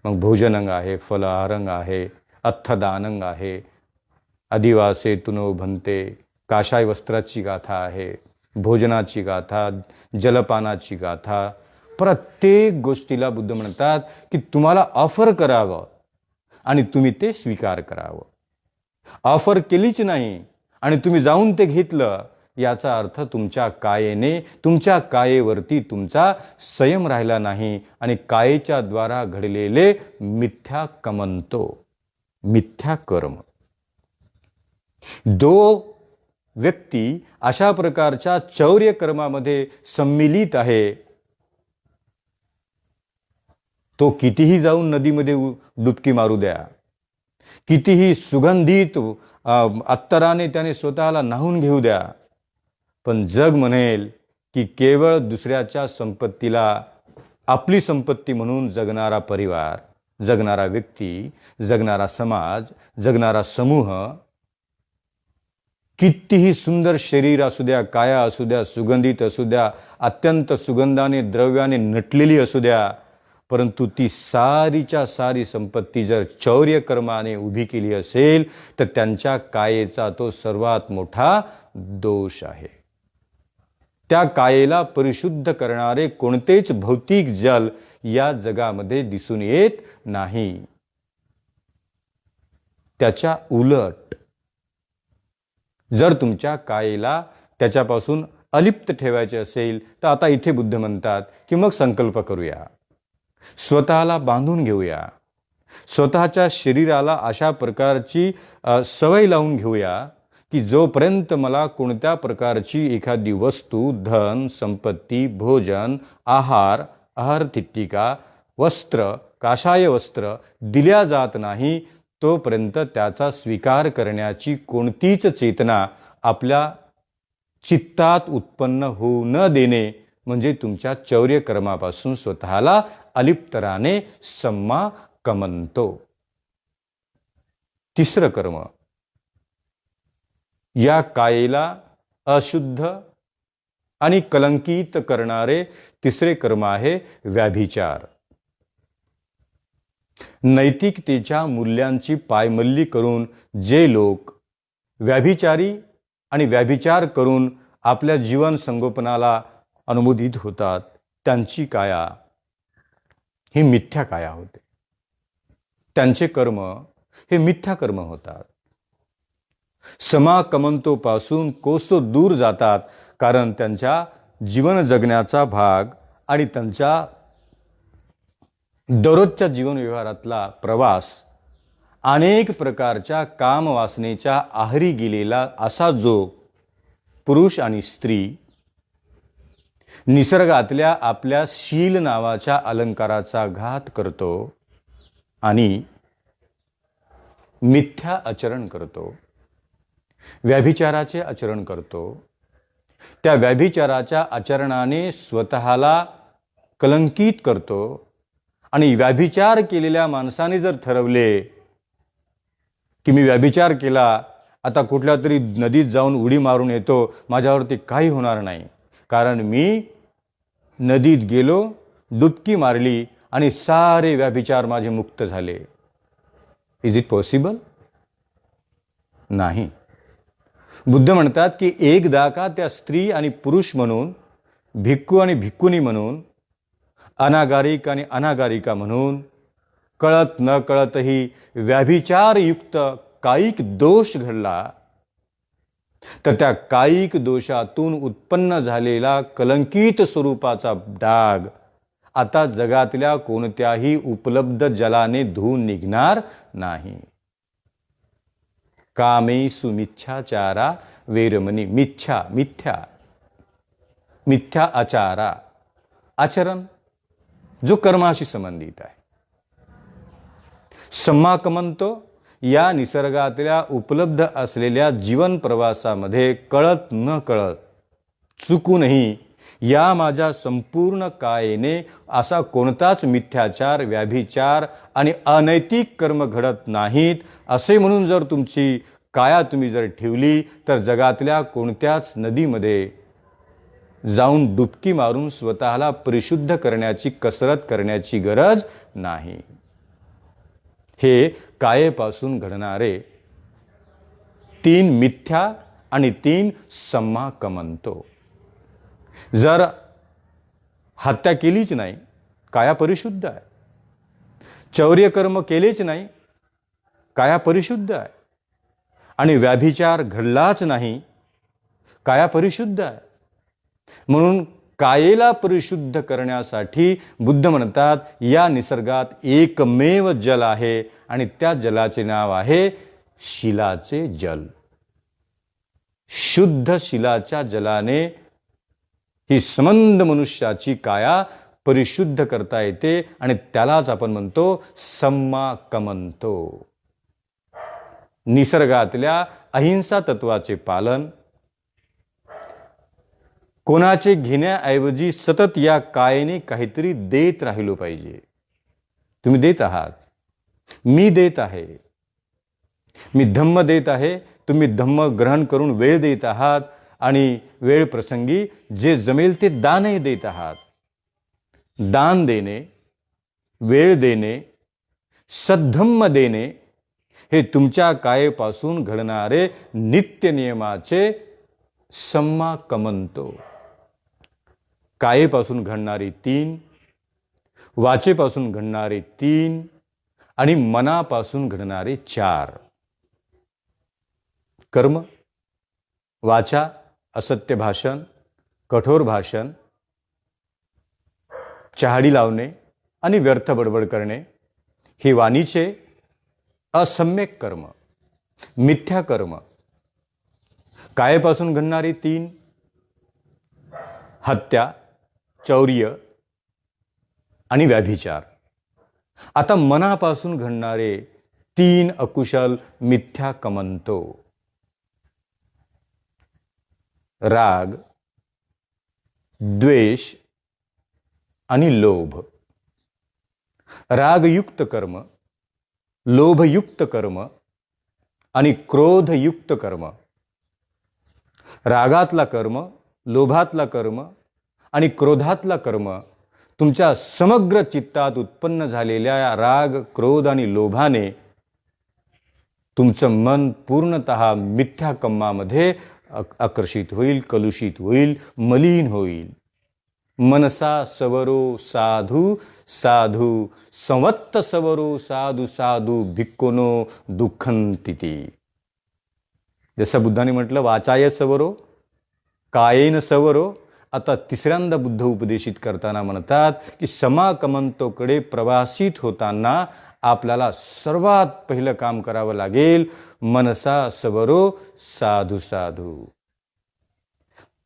मग भोजनंग आहे, फलाहारंग आहे, अथदानंग आहे. आदिवासी तुनो बनते, काशाय वस्त्राची गाथा आहे, भोजनाची गाथा, जलपानाची गाथा. प्रत्येक गोष्टीला बुद्ध म्हणतात की तुम्हाला ऑफर करावं आणि तुम्ही ते स्वीकार करावं. ऑफर केलीच नाही आणि तुम्ही जाऊन ते घेतलं, याचा अर्थ तुमच्या कायेने, तुमच्या कायेवरती तुमचा संयम राहिला नाही आणि कायेच्या द्वारा घडलेले मिथ्या कमंतो, मिथ्या कर्म. जो व्यक्ती अशा प्रकारच्या चौर्य कर्मामध्ये सम्मिलित आहे तो कितीही जाऊन नदीमध्ये डुबकी मारू द्या, कितीही सुगंधित अत्तराने त्याने स्वतःला न्हावून घेऊ द्या, पण जग म्हणेल की केवळ दुसऱ्याच्या संपत्तीला आपली संपत्ती म्हणून जगणारा परिवार, जगणारा व्यक्ती, जगणारा समाज, जगणारा समूह, कितीही सुंदर शरीर असू द्या, काया असू द्या, सुगंधित असू द्या, अत्यंत सुगंधाने द्रव्याने नटलेली असू द्या, परंतु ती सारीच्या सारी संपत्ती जर चौर्य कर्माने उभी केली असेल तर त्यांच्या कायेचा तो सर्वात मोठा दोष आहे. त्या कायेला परिशुद्ध करणारे कोणतेच भौतिक जल या जगामध्ये दिसून येत नाही. त्याच्या उलट जर तुमच्या कायेला त्याच्यापासून अलिप्त ठेवायचे असेल तर आता इथे बुद्ध म्हणतात की मग संकल्प करूया, स्वतःला बांधून घेऊया, स्वतःच्या शरीराला अशा प्रकारची सवय लावून घेऊया की जोपर्यंत मला कोणत्या प्रकारची एखादी वस्तू, धन, संपत्ती, भोजन, आहार, आहारथिट्टिका, वस्त्र, काषाय वस्त्र दिल्या जात नाही तोपर्यंत त्याचा स्वीकार करण्याची कोणतीच चेतना आपल्या चित्तात उत्पन्न होऊ न देणे म्हणजे तुमच्या चौर्य कर्मापासून स्वतःला अलिप्तराने सम्मा कमंतो. तिसरं कर्म, या कायेला अशुद्ध आणि कलंकित करणारे तिसरे कर्म आहे व्याभिचार. नैतिकतेच्या मूल्यांची पायमल्ली करून जे लोक व्याभिचारी आणि व्याभिचार करून आपल्या जीवन संगोपनाला अनुमोदित होतात त्यांची काया ही मिथ्या काया होते. त्यांचे कर्म हे मिथ्या कर्म होतात. समाकमंतोपासून कोसो दूर जातात, कारण त्यांच्या जीवन जगण्याचा भाग आणि त्यांच्या दररोजच्या जीवन व्यवहारातला प्रवास अनेक प्रकारच्या कामवासनेच्या आहारी गेलेला असा जो पुरुष आणि स्त्री निसर्गातल्या आपल्या शील नावाच्या अलंकाराचा घात करतो आणि मिथ्या आचरण करतो, व्यभिचाराचे आचरण करतो, त्या व्यभिचाराच्या आचरणाने स्वतःला कलंकित करतो आणि व्यभिचार केलेल्या माणसाने जर ठरवले की मी व्यभिचार केला, आता कुठल्या तरी नदीत जाऊन उडी मारून येतो, माझ्यावरती काही होणार नाही, कारण मी नदीत गेलो, डुबकी मारली आणि सारे व्यभिचार माझे मुक्त झाले. Is it possible? नाही. बुद्ध म्हणतात की एकदा का त्या स्त्री आणि पुरुष म्हणून, भिक्खू आणि भिक्खुनी म्हणून, अनागारिक आणि अनागारिका म्हणून कळत न कळतही व्यभिचारयुक्त कायिक दोष घडला, तर त्या कायिक दोषातून उत्पन्न झालेला कलंकित स्वरूपाचा डाग आता जगातल्या कोणत्याही उपलब्ध जलाने धुवून निघणार नाही. कामेषु मिच्छाचारा वेरमणी. मिथ्या आचारा, आचरण जो कर्माशी संबंधित आहे. समाकमंतो या निसर्गातल्या उपलब्ध असलेल्या जीवन प्रवासामध्ये कळत न कळत, चुकूनही या माझ्या संपूर्ण कायेने असा कोणताच मिथ्याचार, व्याभिचार आणि अनैतिक कर्म घडत नाहीत असे म्हणून जर तुमची काया तुम्ही जर ठेवली, तर जगातल्या कोणत्याच नदीमध्ये जाऊन डुबकी मारून स्वतःला परिशुद्ध करण्याची कसरत करण्याची गरज नाही. हे कायेपासून घडणारे 3 मिथ्या आणि 3 समाकमंतो. जर हत्या केलीच नाही, काया परिशुद्ध आहे. चौर्यकर्म केलेच नाही, काया परिशुद्ध आहे. आणि व्याभिचार घडलाच नाही, काया परिशुद्ध आहे. म्हणून कायेला परिशुद्ध करण्यासाठी बुद्ध म्हणतात या निसर्गात एकमेव जल आहे आणि त्या जलाचे नाव आहे शिलाचे जल. शुद्ध शिलाच्या जलाने ही समंद मनुष्याची काया परिशुद्ध करता येते आणि त्यालाच आपण म्हणतो सम्माकमंतो. निसर्गातल्या अहिंसा तत्वाचे पालन, कोणाचे घेण्याऐवजी सतत या कायेने काहीतरी देत राहिलो पाहिजे. तुम्ही देत आहात, मी देत आहे, मी धम्म देत आहे, तुम्ही धम्म ग्रहण करून वेळ देत आहात आणि वेळ प्रसंगी जे जमेल ते दानही देत आहात. दान देणे, वेळ देणे, सद्धम्म देणे हे तुमच्या कायेपासून घडणारे नित्य नियमाचे सम्माकमंतो. कायेपासून घडणारी 3, वाचेपासून घडणारे 3 आणि मनापासून घडणारे 4. कर्म, वाचा असत्य भाषण, कठोर भाषण, चहाडी लावणे आणि व्यर्थ बडबड करणे हे वाणीचे असम्यक कर्म, मिथ्या कर्म. कायेपासून घडणारी 3, हत्या, चौर्य आणि व्याभिचार. आता मनापासून घडणारे 3 अकुशल मिथ्या कमंतो. राग, द्वेष आणि लोभ. रागयुक्त कर्म, लोभयुक्त कर्म आणि क्रोधयुक्त कर्म. रागातला कर्म, लोभातला कर्म आणि क्रोधातला कर्म तुमच्या समग्र चित्तात उत्पन्न झालेल्या राग, क्रोध आणि लोभाने तुमचं मन पूर्णतः मिथ्या कर्मामध्ये आकर्षित होईल, कलुषित होईल, मलिन होईल. मनसा सवरो साधू साधू संवत्त सवरो साधू साधू भिक्कोनो दुःखंतिती. जसं बुद्धाने म्हटलं वाचाय सवरो कायेन सवरो, आता तिसऱ्यांदा बुद्ध उपदेशित करताना म्हणतात की समाकमंतोकडे प्रवासित होताना आपल्याला सर्वात पहिलं काम करावं लागेल मनसा सवरो साधू साधू.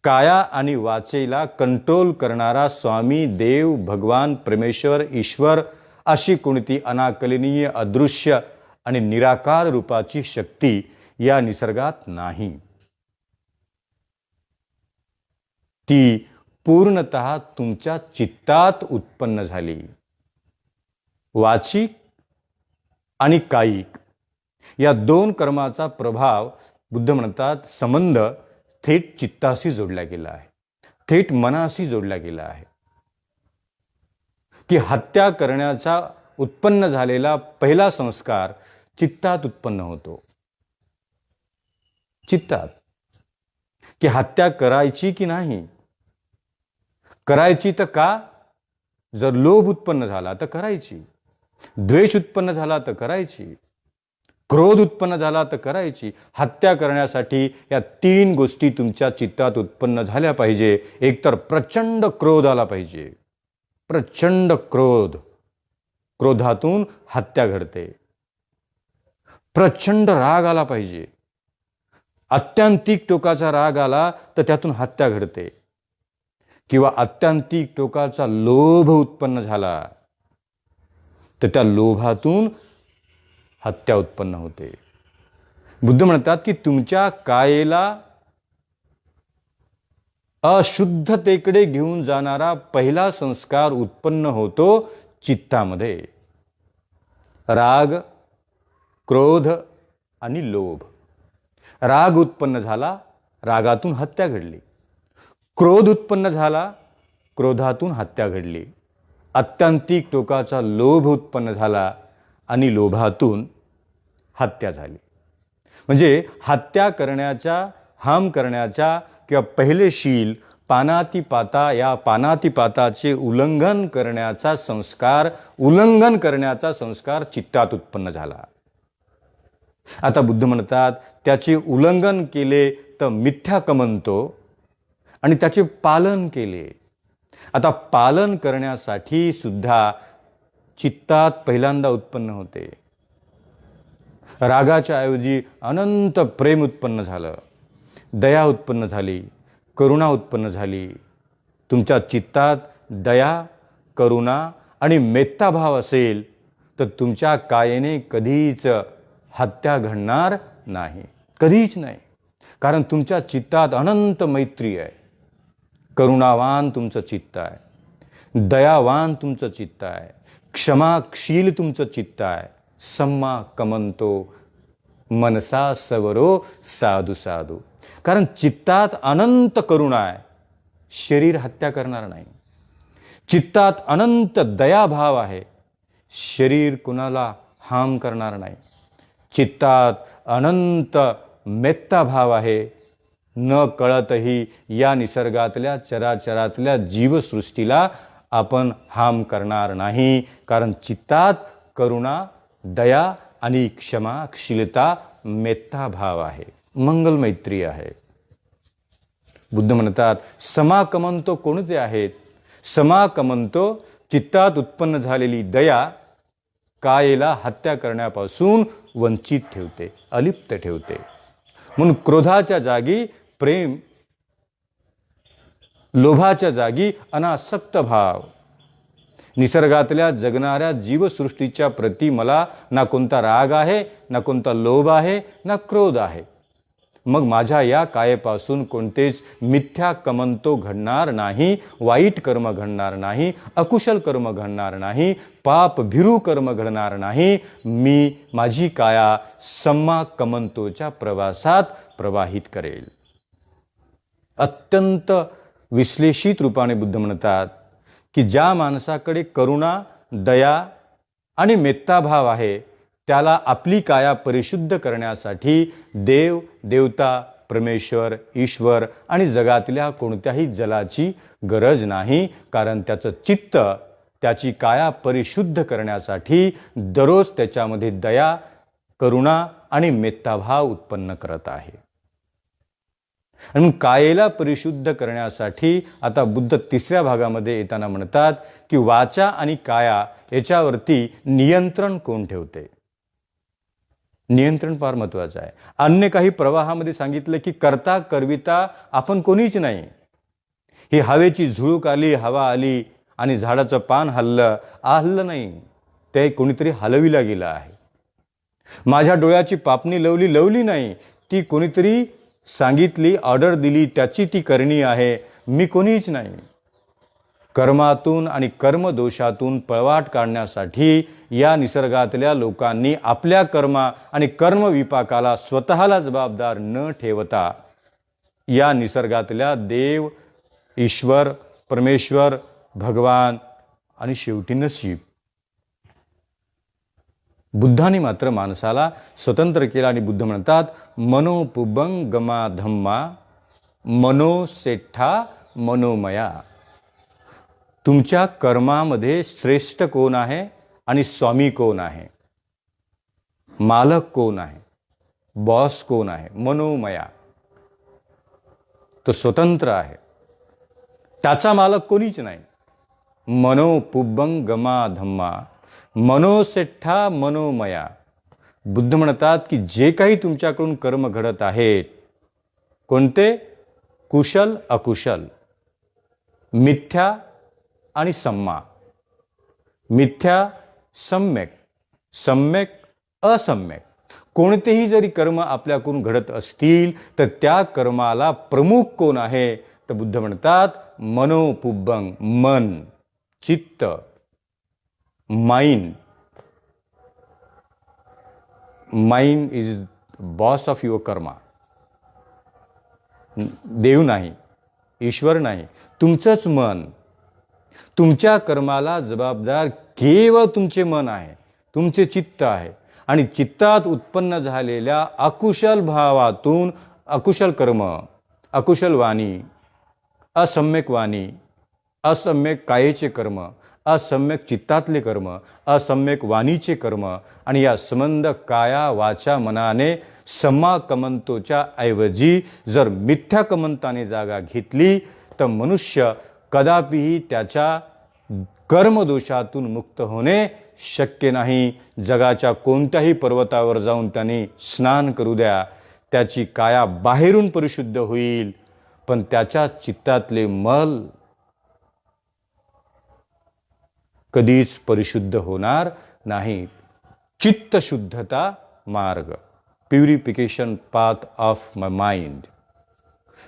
काया आणि वाचेला कंट्रोल करणारा स्वामी, देव, भगवान, परमेश्वर, ईश्वर अशी कोणती अनाकलनीय, अदृश्य आणि निराकार रूपाची शक्ती या निसर्गात नाही. ती पूर्णतः तुमच्या चित्तात उत्पन्न झाली. वाचिक आणि कायिक या दोन कर्माचा प्रभाव बुद्ध म्हणतात संबंध थेट चित्ताशी जोडला गेला आहे, थेट मनाशी जोडला गेला आहे. की हत्या करण्याचा उत्पन्न झालेला पहिला संस्कार चित्तात उत्पन्न होतो. चित्तात की हत्या करायची की नाही, करायची तर का, जर लोभ उत्पन्न झाला तर करायची, द्वेष उत्पन्न झाला तर करायची, क्रोध उत्पन्न झाला तर करायची. हत्या करण्यासाठी या तीन गोष्टी तुमच्या चित्तात उत्पन्न झाल्या पाहिजे. एकतर प्रचंड क्रोध आला पाहिजे, प्रचंड क्रोध, क्रोधातून हत्या घडते. प्रचंड राग आला पाहिजे, अत्यांतिक टोकाचा राग आला तर त्यातून हत्या घडते. किंवा अत्यांतिक टोकाचा लोभ उत्पन्न झाला तर त्या लोभातून हत्या उत्पन्न होते. बुद्ध म्हणतात की तुमच्या कायेला अशुद्धतेकडे घेऊन जाणारा पहिला संस्कार उत्पन्न होतो चित्तामध्ये. राग, क्रोध आणि लोभ. राग उत्पन्न झाला, रागातून हत्या घडली. क्रोध उत्पन्न झाला, क्रोधातून हत्या घडली. अत्यांतिक टोकाचा लोभ उत्पन्न झाला आणि लोभातून हत्या झाली. म्हणजे हत्या करण्याच्या, हाम करण्याच्या किंवा पहिले शील पानातिपाता, या पानातिपाताचे उल्लंघन करण्याचा संस्कार चित्तात उत्पन्न झाला. आता बुद्ध म्हणतात त्याचे उल्लंघन केले तर मिथ्या कमंतो आणि त्याचे पालन केले. आता पालन करण्यासाठी सुद्धा चित्तात पहिल्यांदा उत्पन्न होते. रागाच्या ऐवजी अनंत प्रेम उत्पन्न झालं, दया उत्पन्न झाली, करुणा उत्पन्न झाली. तुमच्या चित्तात दया, करुणा आणि मेत्ताभाव असेल तर तुमच्या कायेने कधीच हत्या घडणार नाही, कधीच नाही. कारण तुमच्या चित्तात अनंत मैत्री आहे. करुणावान तुमचं चित्त आहे, दयावान तुमचं चित्त आहे, क्षमाशील तुमचं चित्त आहे. सम्मा कमंतो मनसा सवरो साधू साधू. कारण चित्तात अनंत करुणा आहे, शरीर हत्या करणार नाही. चित्तात अनंत दयाभाव आहे, शरीर कुणाला हाम करणार नाही. चित्तात अनंत मेत्ताभाव आहे, न कळतही या निसर्गातल्या चराचरातल्या जीवसृष्टीला आपण हाम करणार नाही. कारण चित्तात करुणा, दया आणि क्षमाशीलता, मेत्ताभाव आहे, मंगल मैत्री आहे. बुद्ध म्हणतात समाकमंतो कोणते आहेत? समाकमंतो चित्तात उत्पन्न झालेली दया कायेला हत्या करण्यापासून वंचित ठेवते, अलिप्त ठेवते. म्हणून क्रोधाच्या जागी प्रेम, लोभाच्या जागी अनासक्त भाव. निसर्गातल्या जगणाऱ्या जीवसृष्टीच्या प्रती मला ना कोणता राग आहे, ना कोणता लोभ आहे, ना क्रोध आहे. मग माझ्या या कायेपासून कोणतेच मिथ्या कमंतो घडणार नाही, वाईट कर्म घडणार नाही, अकुशल कर्म घडणार नाही, पाप भिरू कर्म घडणार नाही. मी माझी काया सम्मा कमंतोच्या प्रवासात प्रवाहित करेल. अत्यंत विश्लेषित रूपाने बुद्ध म्हणतात की ज्या माणसाकडे करुणा, दया आणि मेत्ताभाव आहे त्याला आपली काया परिशुद्ध करण्यासाठी देव, देवता, परमेश्वर, ईश्वर आणि जगातल्या कोणत्याही जलाची गरज नाही, कारण त्याचं चित्त त्याची काया परिशुद्ध करण्यासाठी दररोज त्याच्यामध्ये दया, करुणा आणि मेत्ताभाव उत्पन्न करत आहे. आणि कायेला परिशुद्ध करण्यासाठी आता बुद्ध तिसऱ्या भागामध्ये येताना म्हणतात की वाचा आणि काया याच्यावरती नियंत्रण कोण ठेवते. नियंत्रण फार महत्वाचं आहे. अन्य काही प्रवाहामध्ये सांगितलं की करता करविता आपण कोणीच नाही. ही हवेची झुळूक आली, हवा आली आणि झाडाचं पान हललं नाही, ते कोणीतरी हलविला गेलं आहे. माझ्या डोळ्याची पापणी लवली नाही, ती कोणीतरी सांगितली, ऑर्डर दिली, त्याची ती करणी आहे, मी कोणीच नाही. कर्मातून आणि कर्मदोषातून पळवाट काढण्यासाठी या निसर्गातल्या लोकांनी आपल्या कर्मा आणि कर्मविपाकाला स्वतःला जबाबदार न ठेवता या निसर्गातल्या देव, ईश्वर, परमेश्वर, भगवान आणि शेवटी नशीब, बुद्धांनी मात्र माणसाला स्वतंत्र केला. आणि बुद्ध म्हणतात मनोपुबंग गमा धम्मा मनोसेठा मनोमया. तुमच्या कर्मामध्ये श्रेष्ठ कोण आहे आणि स्वामी कोण आहे, मालक कोण आहे, बॉस कोण आहे? मनोमया. तो स्वतंत्र आहे, त्याचा मालक कोणीच नाही. मनोपुबंग गमा धम्मा मनोसेठा मनोमया. बुद्ध म्हणतात की जे काही तुमच्याकडून कर्म घडत आहेत, कोणते? कुशल अकुशल, मिथ्या आणि सम्मा. मिथ्या सम्यक, सम्यक असम्यक. कोणतेही जरी कर्म आपल्याकडून घडत असतील तर त्या कर्माला प्रमुख कोण आहे? तर बुद्ध म्हणतात मनोपुबंग, मन, चित्त, mind. Mind is boss of your karma. देव नाही, ईश्वर नाही, तुमचंच मन. तुमच्या कर्माला जबाबदार केवळ तुमचे मन आहे, तुमचे चित्त आहे. आणि चित्तात उत्पन्न झालेल्या अकुशल भावातून अकुशल कर्म, अकुशल वाणी, असम्यक वाणी, असम्यक कायेचे कर्म, असम्यक चित्तातले कर्म, असम्यक वाणीचे कर्म आणि या संबंध काया वाचा मनाने सम्मा कमंतोच्या ऐवजी जर मिथ्या कमंताने जागा घेतली तर मनुष्य कदापिही त्याच्या कर्मदोषातून मुक्त होणे शक्य नाही. जगाच्या कोणत्याही पर्वतावर जाऊन त्याने स्नान करू द्या, त्याची काया बाहेरून परिशुद्ध होईल, पण त्याच्या चित्तातले मल कधीच परिशुद्ध होणार नाही. चित्तशुद्धता मार्ग, purification path of my mind,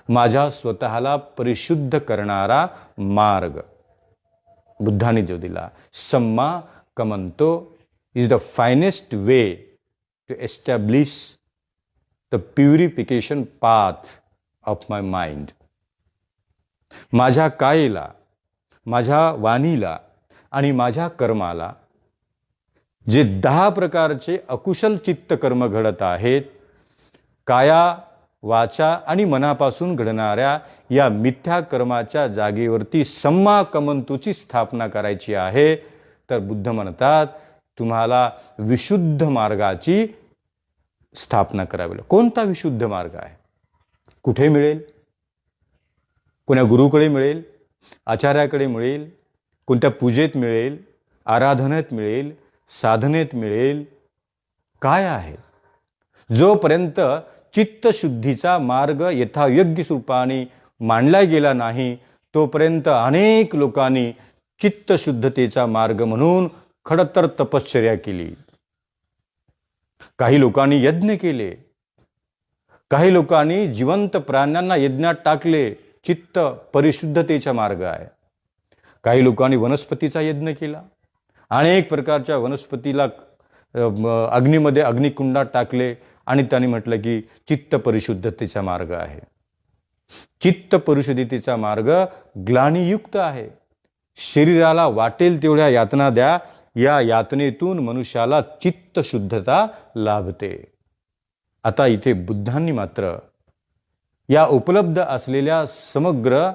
माझ्या स्वतःला परिशुद्ध करणारा मार्ग बुद्धाने जो दिला. Samma kammanto is the finest way to establish the purification path of my mind. माझ्या कायेला, माझ्या वाणीला आणि माझ्या कर्माला जे 10 प्रकारचे अकुशल चित्त कर्म घडत आहेत, काया, वाचा आणि मनापासून घडणाऱ्या या मिथ्या कर्माच्या जागेवरती सम्मा कमंतूची स्थापना करायची आहे, तर बुद्ध म्हणतात तुम्हाला विशुद्ध मार्गाची स्थापना करावी लागेल. कोणता विशुद्ध मार्ग आहे? कुठे मिळेल? कोण्या गुरुकडे मिळेल? आचार्याकडे मिळेल? कोणत्या पूजेत मिळेल? आराधनेत मिळेल? साधनेत मिळेल? काय आहे? जोपर्यंत चित्तशुद्धीचा मार्ग यथायोग्य स्वरूपाने मांडला गेला नाही, तोपर्यंत अनेक लोकांनी चित्तशुद्धतेचा मार्ग म्हणून खडतर तपश्चर्या केली. काही लोकांनी यज्ञ केले, काही लोकांनी जिवंत प्राण्यांना यज्ञात टाकले, चित्त परिशुद्धतेचा मार्ग आहे. काही लोकांनी वनस्पतीचा यज्ञ केला, अनेक प्रकारच्या वनस्पतीला अग्नीमध्ये अग्निकुंडात टाकले आणि त्यांनी म्हटलं की चित्त परिशुद्धतेचा मार्ग आहे. चित्त परिशुद्धतेचा मार्ग ग्लानीयुक्त आहे. शरीराला वाटेल तेवढ्या यातना द्या, या यातनेतून मनुष्याला चित्त शुद्धता लाभते. आता इथे बुद्धांनी मात्र या उपलब्ध असलेल्या समग्र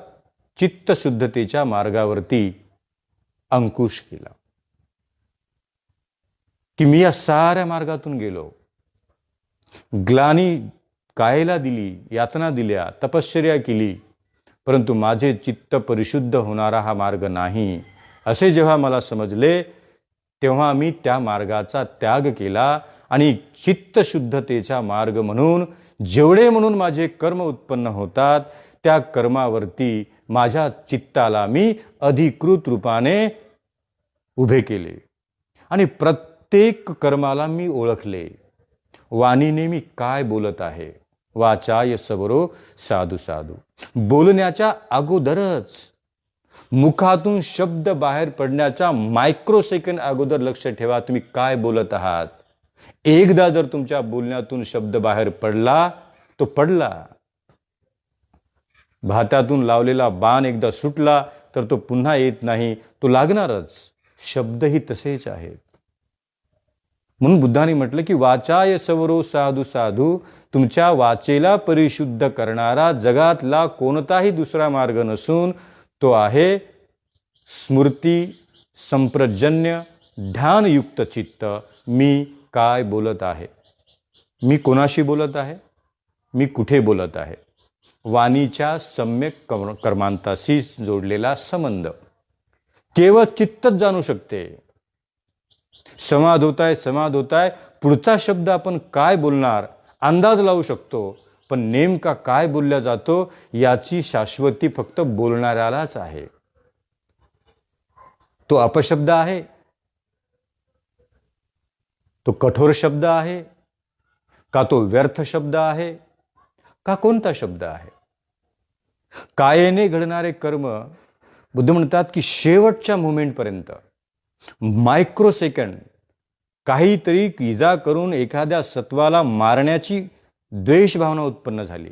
चित्तशुद्धतेच्या मार्गावरती अंकुश केला, की मी या साऱ्या मार्गातून गेलो, ग्लानी कायला दिली, यातना दिल्या, तपश्चर्या केली, परंतु माझे चित्त परिशुद्ध होणारा हा मार्ग नाही असे जेव्हा मला समजले, तेव्हा मी त्या मार्गाचा त्याग केला आणि चित्तशुद्धतेचा मार्ग म्हणून जेवढे माझे कर्म उत्पन्न होतात त्या कर्मावरती माझ्या चित्ताला मी अधिकृत रूपाने उभे केले आणि प्रत्येक कर्माला मी ओळखले. वाणीने मी काय बोलत आहे, वाचाय सबरो साधू साधू. बोलण्याच्या अगोदरच, मुखातून शब्द बाहेर पडण्याच्या मायक्रोसेकंड अगोदर लक्ष ठेवा तुम्ही काय बोलत आहात. एकदा जर तुमच्या बोलण्यातून शब्द बाहेर पडला तो पडला. भात्यातून लावलेला बाण एकदा सुटला तर तो पुन्हा येत नाही, तो लागणारच. शब्दही तसेच आहेत. म्हणून बुद्धाने म्हटलं की वाचाय सवरो साधू साधू. तुमच्या वाचेला परिशुद्ध करणारा जगातला कोणताही दुसरा मार्ग नसून तो आहे स्मृती संप्रजन्य ध्यानयुक्त चित्त. मी काय बोलत आहे, मी कोणाशी बोलत आहे, मी कुठे बोलत आहे. वाणीच्या सम्यक कर्मांताशी जोडलेला संबंध केवळ चित्तच जाणू शकते. समाध होताय, पुढचा शब्द आपण काय बोलणार अंदाज लावू शकतो, पण नेमका काय बोलल्या जातो याची शाश्वती फक्त बोलणाऱ्यालाच आहे. तो अपशब्द आहे, तो कठोर शब्द आहे का, तो व्यर्थ शब्द आहे का, कोणता शब्द आहे. कायेने घडणारे कर्म बुद्ध म्हणतात की शेवटच्या मोमेंटपर्यंत, मायक्रोसेकंड काहीतरी इजा करून एखाद्या सत्वाला मारण्याची द्वेष भावना उत्पन्न झाली,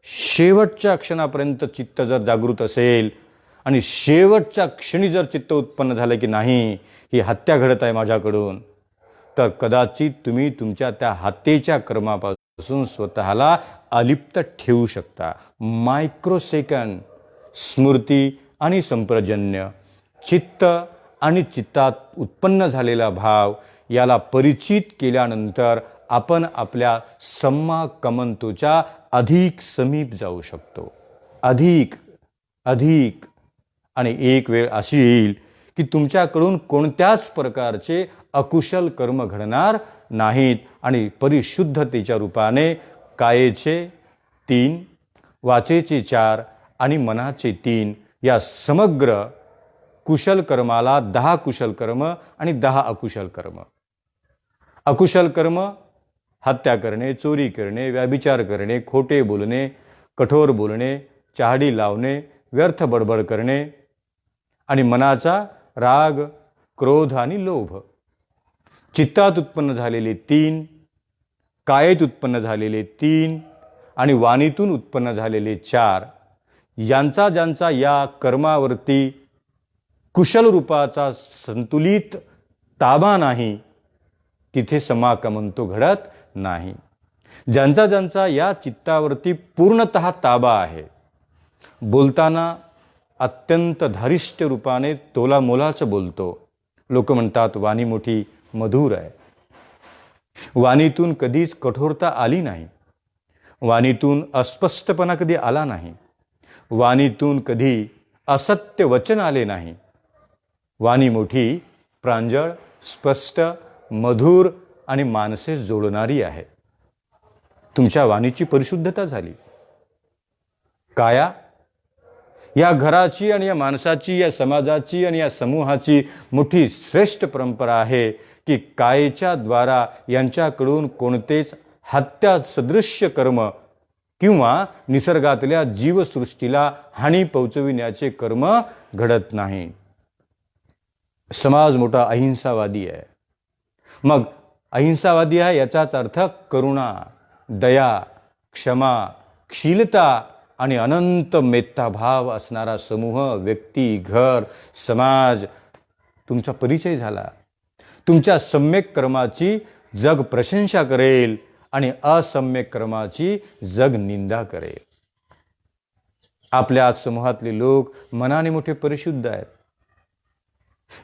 शेवटच्या क्षणापर्यंत चित्त जर जागृत असेल आणि शेवटच्या क्षणी जर चित्त उत्पन्न झालं की नाही ही हत्या घडत आहे माझ्याकडून, तर कदाचित तुम्ही तुमच्या त्या हत्येच्या कर्मापासून स्वतःला अलिप्त ठेवू शकता. मायक्रोसेकंड स्मृती आणि संप्रजन्य चित्त आणि चित्तात उत्पन्न झालेला भाव याला परिचित केल्यानंतर आपण आपल्या सम्मा कमंतोच्या अधिक समीप जाऊ शकतो. अधिक अधिक. आणि एक वेळ अशी येईल की तुमच्याकडून कोणत्याच प्रकारचे अकुशल कर्म घडणार नाहीत आणि परिशुद्धतेच्या रूपाने कायेचे 3, वाचेचे 4 आणि मनाचे 3 या समग्र कुशल कर्माला 10 कुशल कर्म आणि 10 अकुशल कर्म. अकुशल कर्म हत्या करणे, चोरी करणे, व्याभिचार करणे, खोटे बोलणे, कठोर बोलणे, चहाडी लावणे, व्यर्थ बडबड करणे. आणि मनाचा राग, क्रोध आणि लोभ. चित्तात उत्पन्न झालेले 3, कायेत उत्पन्न झालेले 3 आणि वाणीतून उत्पन्न झालेले 4 ज्यांचा या कर्मावरती कुशल रूपाचा संतुलित ताबा नाही तिथे समाकमंतो घडत नाही. ज्यांचा या चित्तावरती पूर्णतः ताबा आहे, बोलताना अत्यंत धारिष्ट रूपाने तोलामोलाचं बोलतो. लोक म्हणतात वाणी मोठी मधुर आहे. वाणीतून कधीच कठोरता आली नाही, वाणीतून अस्पष्टपणा कधी आला नाही, वाणीतून कधी असत्य वचन आले नाही. वाणी मोठी प्रांजळ, स्पष्ट, मधुर आणि माणसे जोडणारी आहे. तुमच्या वाणीची परिशुद्धता झाली. काया या घराची आणि या माणसाची, या समाजाची आणि या समूहाची मोठी श्रेष्ठ परंपरा आहे की कायेच्या द्वारा यांच्याकडून कोणतेच हत्या सदृश्य कर्म किंवा निसर्गातल्या जीवसृष्टीला हानी पोहोचविण्याचे कर्म घडत नाही. समाज मोठा अहिंसावादी आहे. मग अहिंसावादी आहे याचाच अर्थ करुणा, दया, क्षमा, शीलता आणि अनंत मेत्ताभाव असणारा समूह, व्यक्ती, घर, समाज तुमचा परिचय झाला. तुमच्या सम्यक कर्माची जग प्रशंसा करेल आणि असम्यक कर्माची जग निंदा करेल. आपल्या समूहातले लोक मनाने मोठे परिशुद्ध आहेत.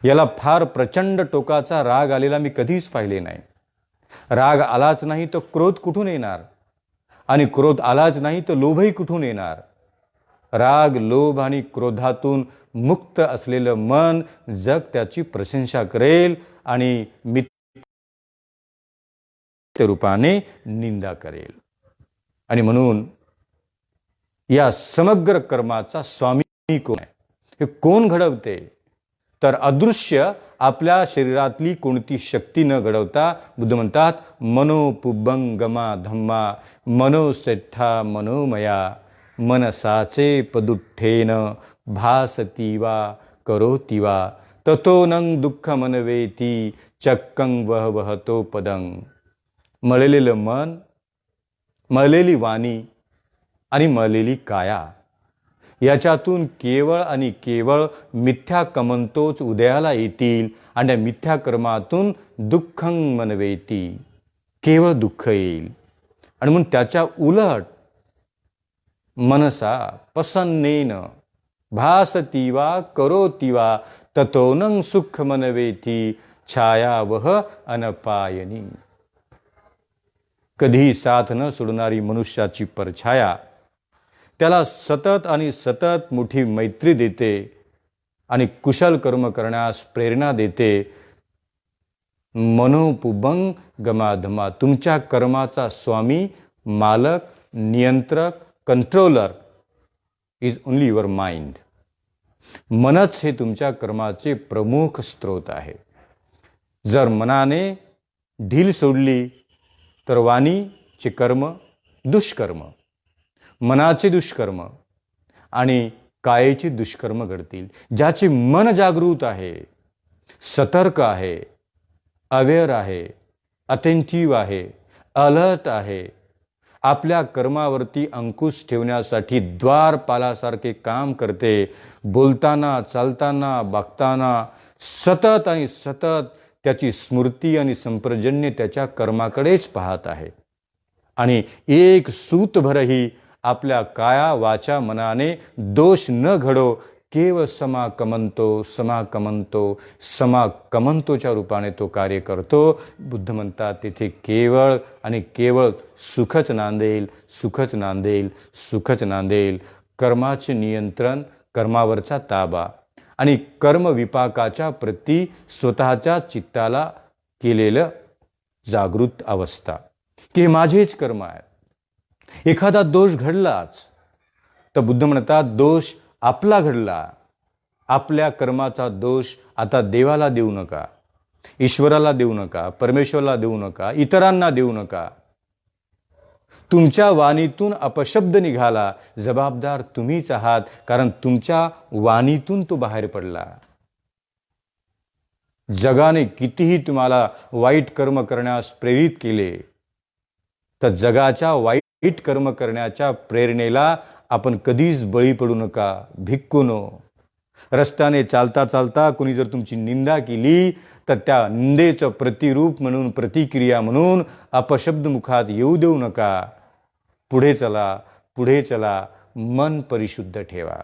याला फार प्रचंड टोकाचा राग आलेला मी कधीच पाहिले नाही. राग आलाच नाही तर क्रोध कुठून येणार, आणि क्रोध आलाच नाही तर लोभही कुठून येणार. राग, लोभ आणि क्रोधातून मुक्त असलेलं मन जग त्याची प्रशंसा करेल आणि मिथ्या रूपाने निंदा करेल. आणि म्हणून या समग्र कर्माचा स्वामी कोण आहे, हे कोण घडवते, तर अदृश्य आपल्या शरीरातली कोणती शक्ती न घडवता बुद्ध म्हणतात मनोपुबंगमा धम्मा मनोसेठा मनोमया मनसाचे पदुठ्ठेन भासतीवा करोतीवा ततो नंग दुःख मनवेती चक्कं वह वहतो पदं. मळलेलं मन, मळलेली वाणी आणि मळलेली काया याच्यातून केवळ आणि केवळ मिथ्या कमंतोच उदयाला येतील आणि त्या मिथ्या कर्मातून दुःखं मनवेती, केवळ दुःख येईल. आणि म्हणून त्याच्या उलट मनसा प्रसन्नेन भासतीवा करोतीवा ततोनं सुख मनवेती छायावह अनपायनी. कधीही साथ न सोडणारी मनुष्याची परछाया त्याला सतत आणि सतत मोठी मैत्री देते आणि कुशल कर्म करण्यास प्रेरणा देते. मनोपुबंग गमाधमा, तुमच्या कर्माचा स्वामी, मालक, नियंत्रक, controller is only your mind. मनच हे तुमच्या कर्माचे प्रमुख स्रोत आहे. जर मनाने ढील सोडली तर वाणीचे कर्म दुष्कर्म, मनाचे दुष्कर्म आणि कायेची दुष्कर्म घडतील. ज्याचे मन जागृत आहे, सतर्क आहे, अवेअर आहे, अटेंटिव्ह आहे, अलर्ट आहे, आपल्या कर्मावरती अंकुश ठेवण्यासाठी द्वारपालासारखे काम करते, बोलताना, चालताना, वागताना सतत आणि सतत त्याची स्मृती आणि संप्रजन्य त्याच्या कर्माकडेच पाहत आहे. आणि एक सूतभरही आपल्या काया वाचा मनाने दोष न घडो, केवळ समाकमंतोच्या रूपाने तो कार्य करतो. बुद्ध म्हणतात तिथे केवळ आणि केवळ सुखच नांदेल, सुखच नांदेल, सुखच नांदेल. कर्माचे नियंत्रण, कर्मावरचा ताबा आणि कर्मविपाकाच्या प्रती स्वतःच्या चित्ताला केलेलं जागृत अवस्था की हे माझेच कर्म आहेत. एखादा दोष घडलाच तर बुद्ध म्हणतात दोष आपला घडला, आपल्या कर्माचा दोष आता देवाला देऊ नका, ईश्वराला देऊ नका, परमेश्वराला देऊ नका, इतरांना देऊ नका. तुमच्या वाणीतून अपशब्द निघाला, जबाबदार तुम्हीच आहात, कारण तुमच्या वाणीतून तो बाहेर पडला. जगाने कितीही तुम्हाला वाईट कर्म करण्यास प्रेरित केले तर जगाच्या वाईट कर्म करण्याच्या प्रेरणेला आपण कधीच बळी पडू नका. भिक्कूनो, रस्त्याने चालता चालता कोणी जर तुमची निंदा केली तर त्या निंदेचं प्रतिरूप म्हणून, प्रतिक्रिया म्हणून अपशब्द मुखात येऊ देऊ नका. पुढे चला, पुढे चला, मन परिशुद्ध ठेवा.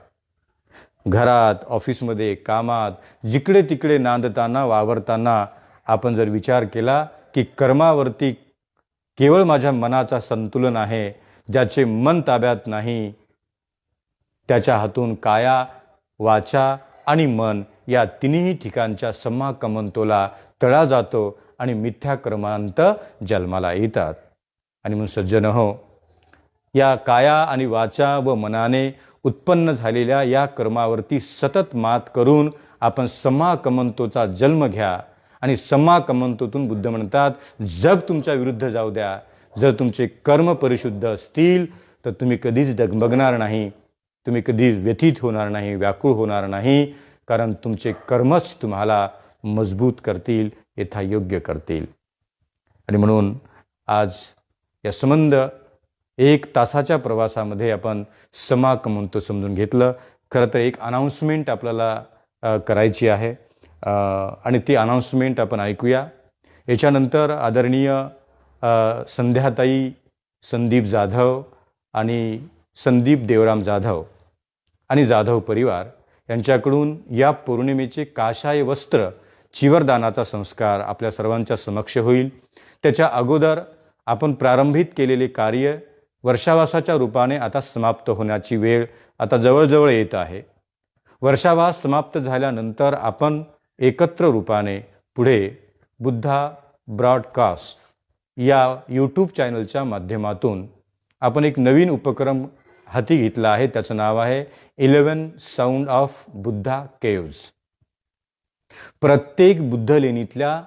घरात, ऑफिसमध्ये, कामात, जिकडे तिकडे नांदताना, वावरताना आपण जर विचार केला की कर्मावरती केवळ माझ्या मनाचा संतुलन आहे, ज्याचे मन ताब्यात नाही, त्याच्या हातून काया, वाचा आणि मन या तिन्ही ठिकाणच्या समाकमंतोला तळा जातो आणि मिथ्या कर्मांत जन्माला येतात. आणि म्हणून सज्जन हो, या काया आणि वाचा व मनाने उत्पन्न झालेल्या या कर्मावरती सतत मात करून आपण समाकमंतोचा जन्म घ्या. आणि समाकमंतोतून बुद्ध म्हणतात जग तुमच्या विरुद्ध जाऊ द्या, जर तुमचे कर्म परिशुद्ध असतील तर तुम्ही कधीच डगमगणार नाही, तुम्ही कधीच व्यथित होणार नाही, व्याकुळ होणार नाही, कारण तुमचे कर्मच तुम्हाला मजबूत करतील, यथायोग्य करतील. आणि म्हणून आज या संबंध 1 तासाच्या प्रवासामध्ये आपण समाकमंतो समजून घेतलं. खरं तर एक अनाउन्समेंट आपल्याला करायची आहे आणि ती अनाउन्समेंट आपण ऐकूया. याच्यानंतर आदरणीय संध्याताई संदीप जाधव आणि संदीप देवराम जाधव आणि जाधव परिवार यांच्याकडून या पौर्णिमेचे काशाय वस्त्र चिवरदानाचा संस्कार आपल्या सर्वांच्या समक्ष होईल. त्याच्या अगोदर आपण प्रारंभित केलेले कार्य वर्षावासाच्या रूपाने आता समाप्त होण्याची वेळ आता जवळजवळ येत आहे. वर्षावास समाप्त झाल्यानंतर आपण एकत्र रूपाने पुढे बुद्धा ब्रॉडकास्ट या यूट्यूब चॅनलच्या माध्यमातून आपण एक नवीन उपक्रम हाती घेतला आहे. त्याचं नाव आहे 11 साऊंड ऑफ बुद्धा केव्ज. प्रत्येक बुद्ध लेणीतल्या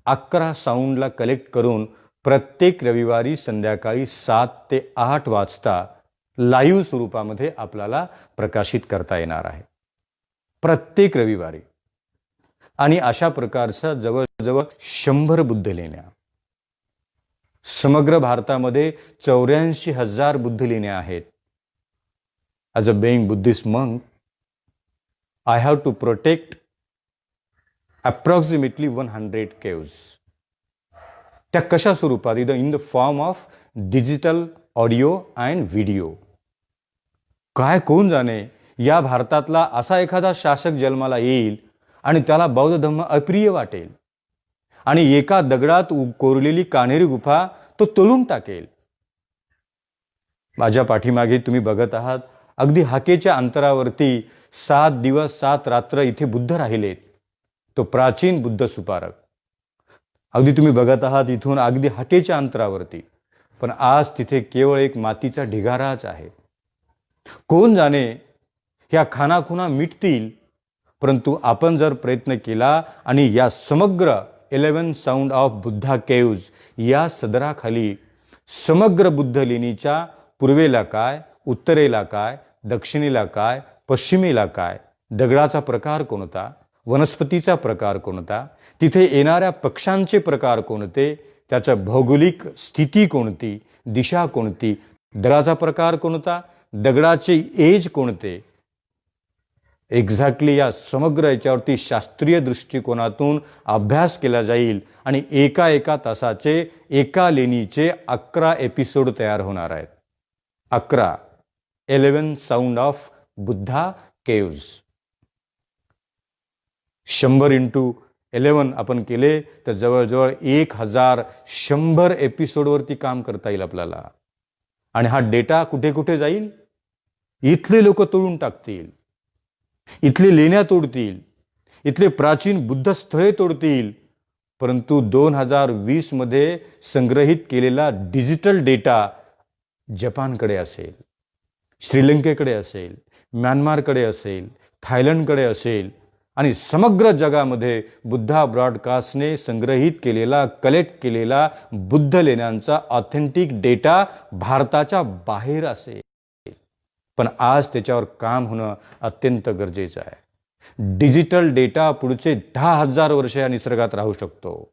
11 साऊंडला कलेक्ट करून प्रत्येक रविवारी संध्याकाळी 7 ते 8 वाजता लाईव्ह स्वरूपामध्ये आपल्याला प्रकाशित करता येणार आहे प्रत्येक रविवारी. आणि अशा प्रकारचं जवळजवळ 100 बुद्ध लेण्या समग्र भारतामध्ये 84,000 बुद्ध लेण्या आहेत. As a being Buddhist monk, I have to protect approximately 100 caves. त्या कशा स्वरूपात? In the form of digital audio and video. काय कोण जाणे, या भारतातला असा एखादा शासक जन्माला येईल आणि त्याला बौद्ध धम्म अप्रिय वाटेल आणि एका दगडात कोरलेली कान्हेरी गुफा तो तोडून टाकेल. माझ्या पाठीमागे तुम्ही बघत आहात, अगदी हाकेच्या अंतरावरती 7 दिवस 7 रात्र इथे बुद्ध राहिलेत. तो प्राचीन बुद्ध सुपारक अगदी तुम्ही बघत आहात इथून अगदी हाकेच्या अंतरावरती. पण आज तिथे केवळ एक मातीचा ढिगाराच आहे. कोण जाणे ह्या खानाखुणा मिटतील, परंतु आपण जर प्रयत्न केला आणि या समग्र 11 साऊंड ऑफ बुद्धा केव्ज या सदराखाली समग्र बुद्ध लेणीच्या पूर्वेला काय, उत्तरेला काय, दक्षिणेला काय, पश्चिमेला काय, दगडाचा प्रकार कोणता, वनस्पतीचा प्रकार कोणता, तिथे येणाऱ्या पक्ष्यांचे प्रकार कोणते, त्याच्या भौगोलिक स्थिती कोणती, दिशा कोणती, दगडाचा प्रकार कोणता, दगडाचे एज कोणते, एक्झॅक्टली या समग्र याच्यावरती शास्त्रीय दृष्टिकोनातून अभ्यास केला जाईल. आणि एका तासाचे एका लेणीचे 11 एपिसोड तयार होणार आहेत. 11 sound of Buddha caves. 100x11 आपण केले तर जवळजवळ 1100 एपिसोडवरती काम करता येईल आपल्याला. आणि हा डेटा कुठे कुठे जाईल? इथले लोक तोडून टाकतील, इथले लेण्या तोडतील, इथले प्राचीन बुद्ध स्थळे तोडतील. परंतु 2020 मध्ये संग्रहित केलेला डिजिटल डेटा जपानकडे असेल, श्रीलंकेकडे असेल, म्यानमारकडे असेल, थायलंडकडे असेल आणि समग्र जगामध्ये बुद्धा ब्रॉडकास्टने संग्रहित केलेला, कलेक्ट केलेला बुद्ध लेण्यांचा ऑथेंटिक डेटा भारताच्या बाहेर असेल. पण आज त्याच्यावर काम होणं अत्यंत गरजेचं आहे. डिजिटल डेटा पुढचे 10,000 वर्ष या निसर्गात राहू शकतो.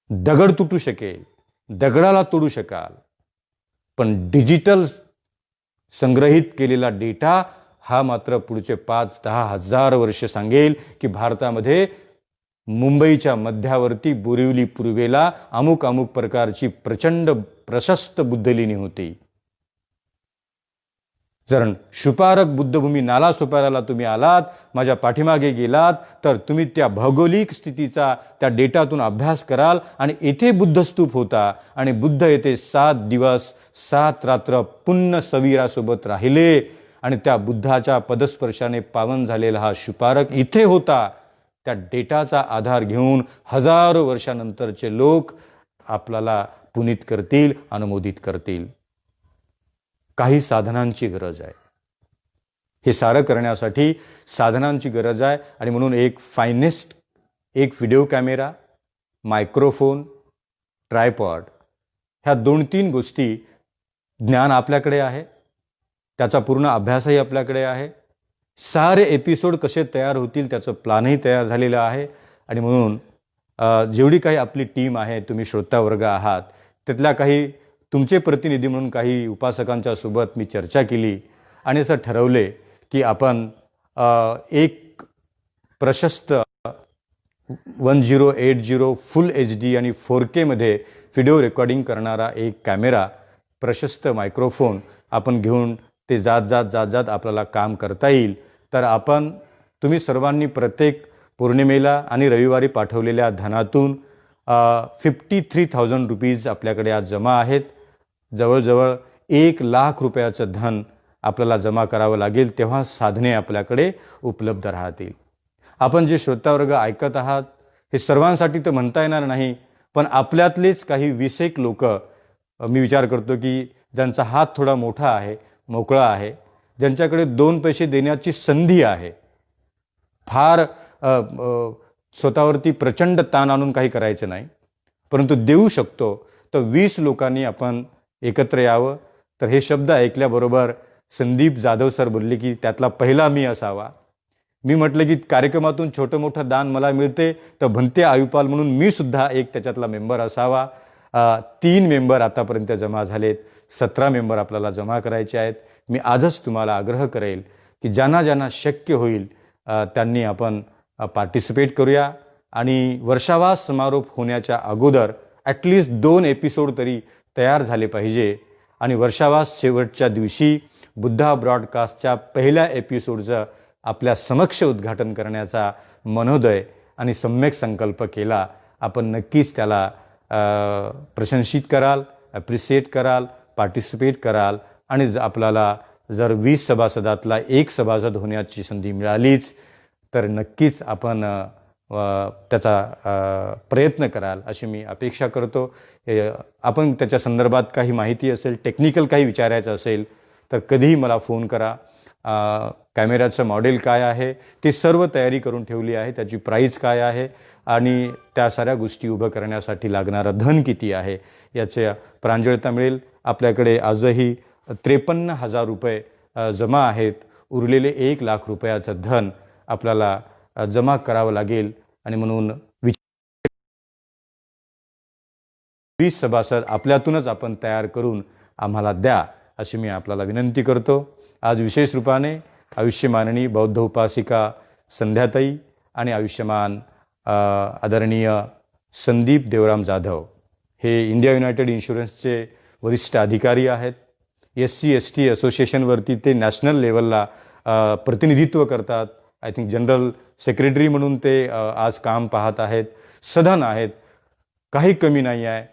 दगड तुटू शकेल, दगडाला तोडू शकाल, पण डिजिटल संग्रहित केलेला डेटा हा मात्र पुढचे 5-10 हजार वर्ष सांगेल की भारतामध्ये मुंबईच्या मध्यावर्ती बोरिवली पूर्वेला अमुक अमुक प्रकारची प्रचंड प्रशस्त बुद्धलेणी होती. जर शुपारक बुद्धभूमी नाला सुपाराला तुम्ही आलात, माझ्या पाठीमागे गेलात, तर तुम्ही त्या भौगोलिक स्थितीचा त्या डेटातून अभ्यास कराल आणि येथे बुद्धस्तूप होता आणि बुद्ध येथे 7 दिवस 7 रात्र पुण्य सवीरासोबत राहिले आणि त्या बुद्धाच्या पदस्पर्शाने पावन झालेला हा शुपारक इथे होता. त्या डेटाचा आधार घेऊन हजारो वर्षानंतरचे लोक आपल्याला पुनीत करतील, अनुमोदित करतील. काही साधनांची गरज आहे. हे सारं करण्यासाठी साधनांची गरज आहे आणि म्हणून एक फायनेस्ट एक व्हिडिओ कॅमेरा, मायक्रोफोन, ट्रायपॉड ह्या 2-3 गोष्टी ज्ञान आपल्याकडे आहे. त्याचा पूर्ण अभ्यासही आपल्याकडे आहे. सारे एपिसोड कसे तयार होतील त्याचं प्लॅनही तयार झालेलं आहे. आणि म्हणून जेवढी काही आपली टीम आहे, तुम्ही श्रोतावर्ग आहात, त्यातल्या काही तुमचे प्रतिनिधी म्हणून काही उपासकांच्या सोबत मी चर्चा केली आणि असं ठरवले की आपण एक प्रशस्त 1080 फुल HD आणि 4K मध्ये व्हिडिओ रेकॉर्डिंग करणारा एक कॅमेरा, प्रशस्त मायक्रोफोन आपण घेऊन ते जात जात जात जात आपल्याला काम करता येईल. तर तुम्ही सर्वांनी प्रत्येक पौर्णिमेला आणि रविवारी पाठवलेल्या धनातून 53,000 रुपीज आपल्याकडे आज जमा आहेत. जवळजवळ 1,00,000 रुपयाचं धन आपल्याला जमा करावं लागेल, तेव्हा साधने आपल्याकडे उपलब्ध राहतील. आपण जे श्रोतावर्ग ऐकत आहात हे सर्वांसाठी तर म्हणता येणार नाही, पण आपल्यातलेच काही 20 लोक मी विचार करतो की ज्यांचा हात थोडा मोठा आहे, मोकळा आहे, ज्यांच्याकडे 2 पैसे देण्याची संधी आहे, फार स्वतःवरती प्रचंड ताण आणून काही करायचं नाही, परंतु देऊ शकतो, तर 20 लोकांनी आपण एकत्र यावं. तर हे शब्द ऐकल्याबरोबर संदीप जाधव सर बोलले की त्यातला पहिला मी असावा. मी म्हटलं की कार्यक्रमातून छोटं मोठं दान मला मिळते, तर भंते आयुपाल म्हणून मी सुद्धा एक त्याच्यातला मेंबर असावा. 3 मेंबर आतापर्यंत जमा झालेत, 17 मेंबर आपल्याला जमा करायचे आहेत. मी आजच तुम्हाला आग्रह करेल की ज्यांना ज्यांना शक्य होईल त्यांनी आपण पार्टिसिपेट करूया आणि वर्षावास समारोप होण्याच्या अगोदर ॲटलिस्ट 2 एपिसोड तरी तयार झाले पाहिजे आणि वर्षावास शेवटच्या दिवशी बुद्धा ब्रॉडकास्टच्या पहिल्या एपिसोडचं आपल्या समक्ष उद्घाटन करण्याचा मनोदय आणि सम्यक संकल्प केला. आपण नक्कीच त्याला प्रशंसित कराल, ॲप्रिशिएट कराल, पार्टिसिपेट कराल आणि आपल्याला जर 20 सभासदातला एक सभासद होण्याची संधी मिळालीच तर नक्कीच आपण त्याचा प्रयत्न कराल अशी मी अपेक्षा करतो. आपण त्याच्या संदर्भात काही माहिती असेल, टेक्निकल काही विचारायचं असेल तर कधीही मला फोन करा. कॅमेऱ्याचं मॉडेल काय आहे ते सर्व तयारी करून ठेवली आहे, त्याची प्राईस काय आहे आणि त्या साऱ्या गोष्टी उभं करण्यासाठी लागणारं धन किती आहे याचे प्रांजळता मिळेल. आपल्याकडे आजही 53,000 रुपये जमा आहेत. उरलेले 1,00,000 रुपयाचं धन आपल्याला जमा करावं लागेल आणि म्हणून 20 सभासद आपल्यातूनच आपण तयार करून आम्हाला द्या अशी मी आपल्याला विनंती करतो. आज विशेष रूपाने आयुष्यमाननी बौद्ध उपासिका संध्याताई आणि आयुष्यमान आदरणीय संदीप देवराम जाधव हे इंडिया युनायटेड इन्शुरन्सचे वरिष्ठ अधिकारी आहेत. SC/ST असोसिएशनवरती ते नॅशनल लेवलला प्रतिनिधित्व करतात. आय थिंक जनरल सेक्रेटरी म्हणून ते आज काम पाहत आहेत. सधन आहेत, काही कमी नाही आहे.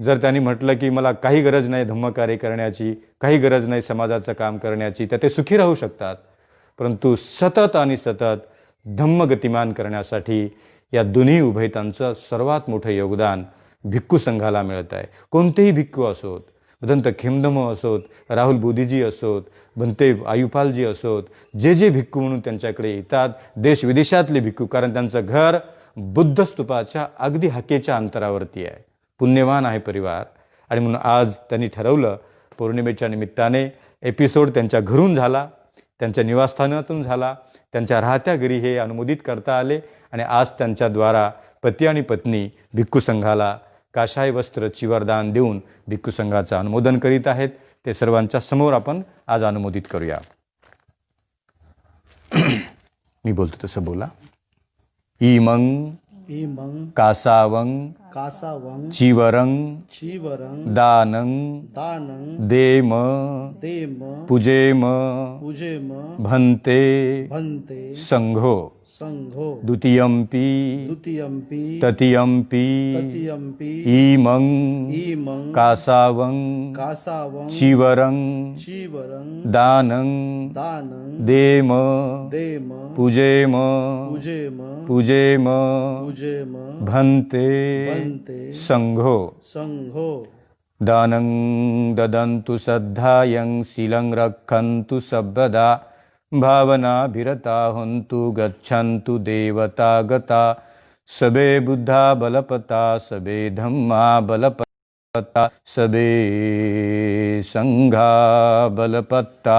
जर त्यांनी म्हटलं की मला काही गरज नाही धम्मकार्य करण्याची, काही गरज नाही समाजाचं काम करण्याची, तर ते सुखी राहू शकतात. परंतु सतत आणि सतत धम्मगतिमान करण्यासाठी या दोन्ही उभयतांचं सर्वात मोठं योगदान भिक्खू संघाला मिळत आहे. कोणतेही भिक्खू असोत, भदंत खेमधम असोत, राहुल बोधीजी असोत, भंते आयुपालजी असोत, जे भिक्खू म्हणून त्यांच्याकडे येतात, देश विदेशातले भिक्खू, कारण त्यांचं घर बुद्ध स्तूपाच्या अगदी हाकेच्या अंतरावरती आहे. पुण्यवान आहे परिवार. आणि म्हणून आज त्यांनी ठरवलं पौर्णिमेच्या निमित्ताने एपिसोड त्यांच्या घरून झाला, त्यांच्या निवासस्थानातून झाला, त्यांच्या राहत्या घरी हे अनुमोदित करता आले आणि आज त्यांच्याद्वारा पती आणि पत्नी भिक्खू संघाला काशाय वस्त्र चिवरदान देऊन भिक्खू संघाचं अनुमोदन करीत आहेत. ते सर्वांच्या समोर आपण आज अनुमोदित करूया. मी बोलतो तसं बोला. इमं कासावं चिवरं दानं देम पूजेम भंते संघो द्वितीयंपि तृतीयंपि इमं कासावं चिवरं दानं देम पूजेम भंते संघो दानं ददन्तु श्रद्धायं शीलं रक्षन्तु सर्वदा भावनाभिरता हन्तु गच्छन्तु देवतागता सबे बुद्धा बलपता सबे धम्मा बलपता सबे संघा बलपत्ता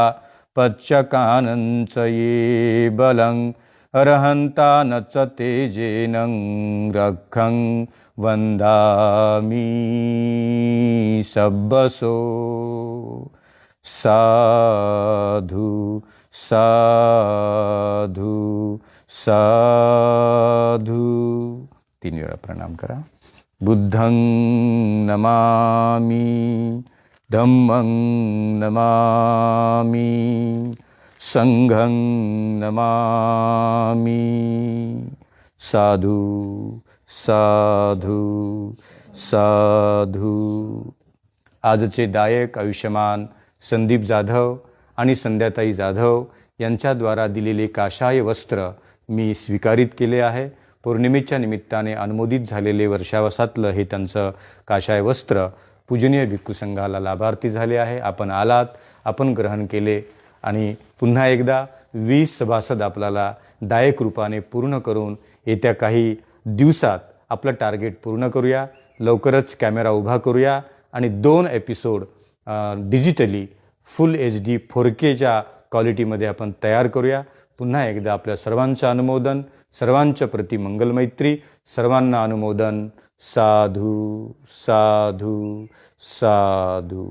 पच्चकानंच ये बलं अर्हन्ता न च तेजेनं रक्षं वन्दामि सब्बसो साधु साधु साधु. 3 वेळा प्रणाम करा. बुद्धं नमामि, धम्मं नमामि संघं नमामि। साधु साधु साधु। आजचे दायक आयुष्यमान संदीप जाधव आणि संध्याताई जाधव यांच्याद्वारा दिलेले काशाय वस्त्र मी स्वीकारित केले आहे। पौर्णिमेच्या निमित्ताने अनुमोदित झालेले वर्षावसातलं हे त्यांचं काशाय वस्त्र पूजनीय भिक्खू संघाला लाभार्थी झाले आहे। आपण आलात, आपण ग्रहण केले आणि पुन्हा एकदा 20 सभासद आपल्याला दायक रूपाने पूर्ण करून येत्या काही दिवसात आपलं टार्गेट पूर्ण करूया। लवकरच कॅमेरा उभा करूया आणि 2 एपिसोड डिजिटली फुल HD 4Kच्या क्वालिटीमध्ये आपण तयार करूया। पुन्हा एकदा आपल्या सर्वांचं अनुमोदन, सर्वांच्या प्रति मंगलमैत्री, सर्वांना अनुमोदन। साधू साधू साधू।